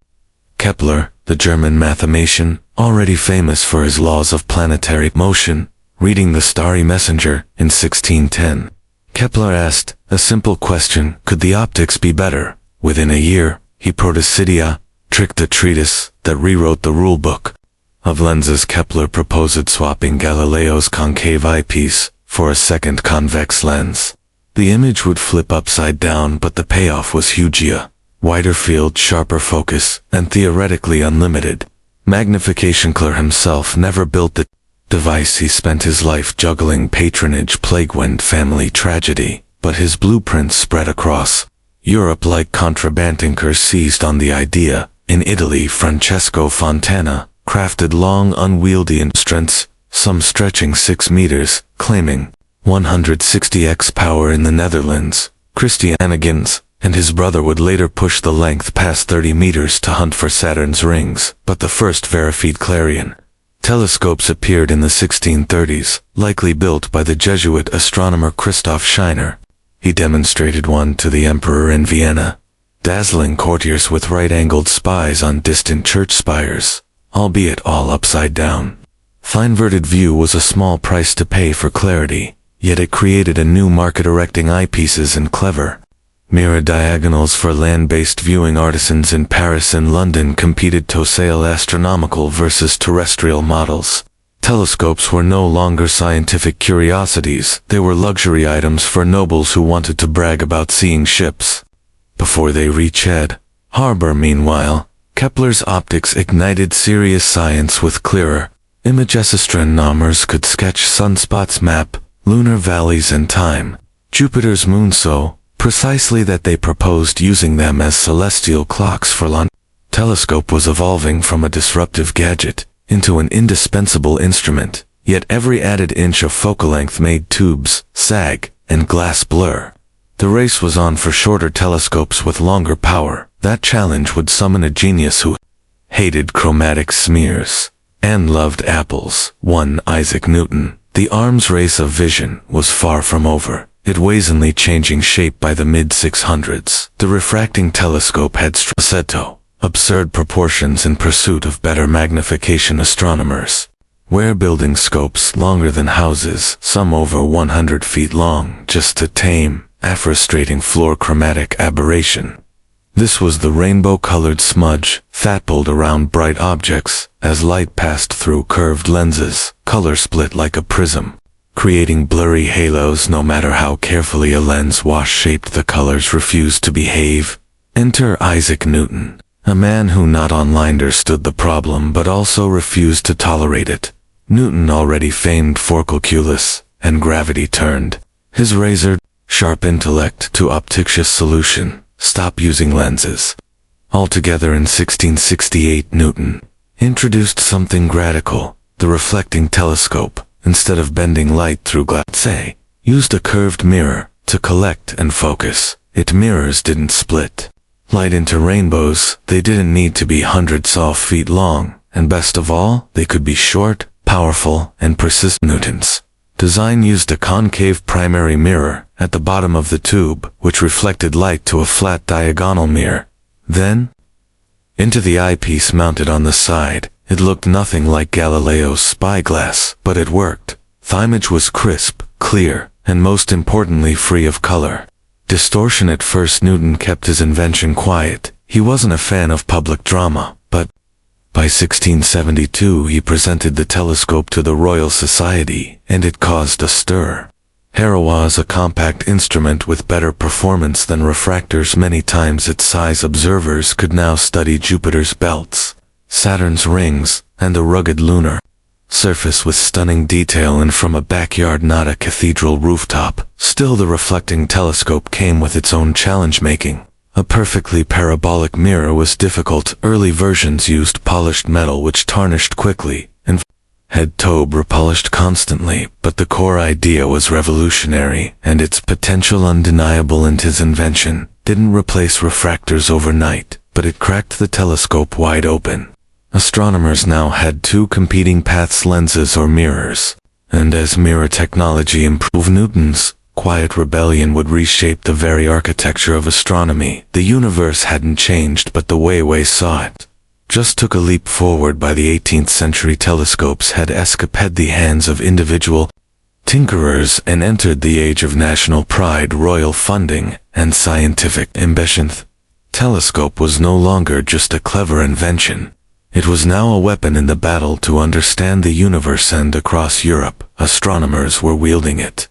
Kepler, the German mathematician, already famous for his laws of planetary motion, reading the Starry Messenger in 1610. Kepler asked a simple question: could the optics be better? Within a year, he Protacidia, tricked a treatise that rewrote the rulebook of lenses. Kepler proposed swapping Galileo's concave eyepiece for a second convex lens. The image would flip upside down, but the payoff was huge: wider field, sharper focus, and theoretically unlimited magnification. Kepler himself never built the device. He spent his life juggling patronage, plague, wind, family tragedy, but his blueprints spread across Europe like contraband. Thinkers seized on the idea. In Italy, Francesco Fontana crafted long, unwieldy instruments, some stretching 6 meters, claiming 160x power. In the Netherlands, Christian Huygens and his brother would later push the length past 30 meters to hunt for Saturn's rings. But the first verified Clarion telescopes appeared in the 1630s, likely built by the Jesuit astronomer Christoph Scheiner. He demonstrated one to the emperor in Vienna, dazzling courtiers with right-angled spies on distant church spires, albeit all upside down. Fine-verted view was a small price to pay for clarity, yet it created a new market. Erecting eyepieces and clever mirror diagonals for land-based viewing. Artisans in Paris and London competed to sell astronomical versus terrestrial models. Telescopes were no longer scientific curiosities. They were luxury items for nobles who wanted to brag about seeing ships before they reached harbor. Meanwhile, Kepler's optics ignited serious science with clearer images. Astronomers could sketch sunspots, map lunar valleys and time Jupiter's moon so precisely that they proposed using them as celestial clocks for lunch. Telescope was evolving from a disruptive gadget into an indispensable instrument, yet every added inch of focal length made tubes sag and glass blur. The race was on for shorter telescopes with longer power. That challenge would summon a genius who hated chromatic smears and loved apples. One Isaac Newton. The arms race of vision was far from over. It wasnly changing shape by the mid-600s. The refracting telescope had absurd proportions in pursuit of better magnification. Astronomers were building scopes longer than houses, some over 100 feet long, just to tame a frustrating fluorochromatic aberration. This was the rainbow-colored smudge that pulled around bright objects as light passed through curved lenses, color split like a prism, creating blurry halos. No matter how carefully a lens wash-shaped, the colors refused to behave. Enter Isaac Newton, a man who not only understood the problem but also refused to tolerate it. Newton, already famed for calculus and gravity, turned his razor-sharp intellect to opticious solution: stop using lenses altogether. In 1668, Newton introduced something radical: the reflecting telescope. Instead of bending light through glass, used a curved mirror to collect and focus. Its mirrors didn't split light into rainbows. They didn't need to be hundreds of feet long, and best of all, they could be short, powerful, and persistent. Newton's design used a concave primary mirror at the bottom of the tube, which reflected light to a flat diagonal mirror. Then, into the eyepiece mounted on the side. It looked nothing like Galileo's spyglass, but it worked. The image was crisp, clear, and most importantly free of color distortion. At first, Newton kept his invention quiet. He wasn't a fan of public drama, but by 1672 he presented the telescope to the Royal Society, and it caused a stir. Here was a compact instrument with better performance than refractors. Many times its size, observers could now study Jupiter's belts, Saturn's rings, and the rugged lunar surface with stunning detail, and from a backyard, not a cathedral rooftop. Still, the reflecting telescope came with its own challenge. Making a perfectly parabolic mirror was difficult. Early versions used polished metal which tarnished quickly, and had tube repolished constantly, but the core idea was revolutionary, and its potential undeniable. And his invention didn't replace refractors overnight, but it cracked the telescope wide open. Astronomers now had two competing paths: lenses or mirrors. And as mirror technology improved, Newton's quiet rebellion would reshape the very architecture of astronomy. The universe hadn't changed, but the way we saw it just took a leap forward. By the 18th century, telescopes had escaped the hands of individual tinkerers and entered the age of national pride, royal funding, and scientific ambition. The telescope was no longer just a clever invention. It was now a weapon in the battle to understand the universe, and across Europe, astronomers were wielding it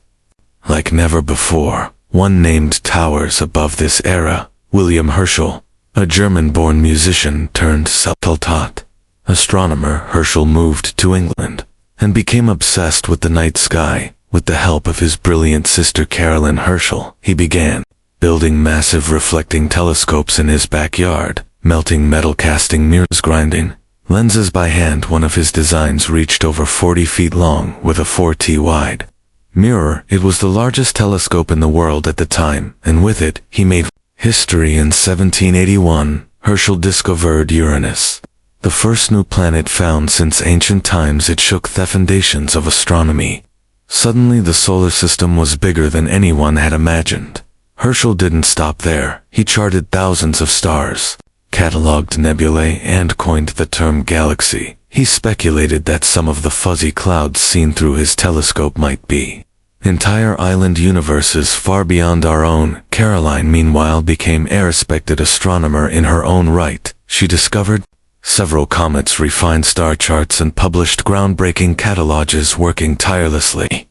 like never before. One named towers above this era: William Herschel, a German-born musician turned self-taught astronomer. Herschel moved to England and became obsessed with the night sky. With the help of his brilliant sister Caroline Herschel, he began building massive reflecting telescopes in his backyard, melting metal, casting mirrors, grinding lenses by hand. One of his designs reached over 40 feet long with a 4 wide mirror. It was the largest telescope in the world at the time, and with it, he made history. In 1781, Herschel discovered Uranus, the first new planet found since ancient times. It shook the foundations of astronomy. Suddenly, the solar system was bigger than anyone had imagined. Herschel didn't stop there. He charted thousands of stars, catalogued nebulae, and coined the term galaxy. He speculated that some of the fuzzy clouds seen through his telescope might be entire island universes far beyond our own. Caroline, meanwhile, became a respected astronomer in her own right. She discovered several comets, refined star charts, and published groundbreaking catalogs, working tirelessly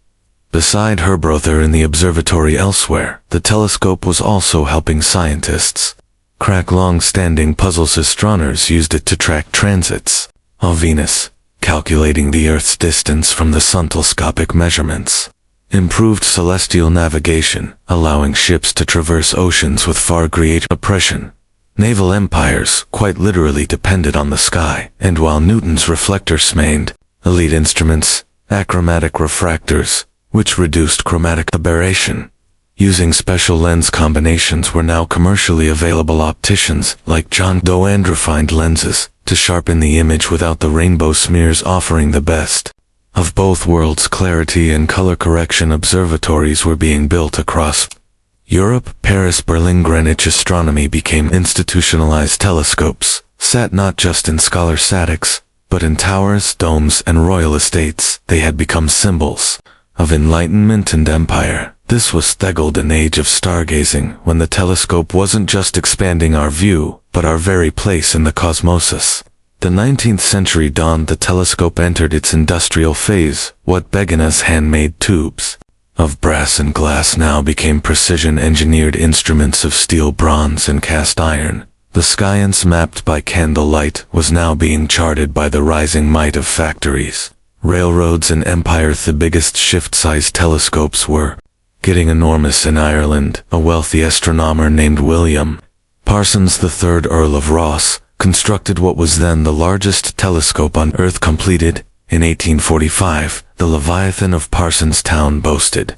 beside her brother in the observatory elsewhere. The telescope was also helping scientists crack long-standing puzzles. Astronomers used it to track transits of Venus, calculating the Earth's distance from the sun. Telescopic measurements improved celestial navigation, allowing ships to traverse oceans with far greater precision. Naval empires quite literally depended on the sky, and while Newton's reflectors remained, elite instruments, achromatic refractors, which reduced chromatic aberration, using special lens combinations, were now commercially available. Opticians like John Doe refined lenses to sharpen the image without the rainbow smears, offering the best of both worlds. Clarity and color correction observatories were being built across Europe, Paris, Berlin. Greenwich astronomy became institutionalized. Telescopes sat not just in scholar's attics, but in towers, domes, and royal estates. They had become symbols of enlightenment and empire. This was the golden age of stargazing, when the telescope wasn't just expanding our view, but our very place in the cosmos. The 19th century dawned. The telescope entered its industrial phase. What began as handmade tubes of brass and glass now became precision-engineered instruments of steel, bronze, and cast iron. The science mapped by candlelight was now being charted by the rising might of factories, railroads, and empires. The biggest shift-sized telescopes were getting enormous. In Ireland, a wealthy astronomer named William Parsons III, Earl of Ross, constructed what was then the largest telescope on Earth. Completed in 1845, the Leviathan of Parsonstown boasted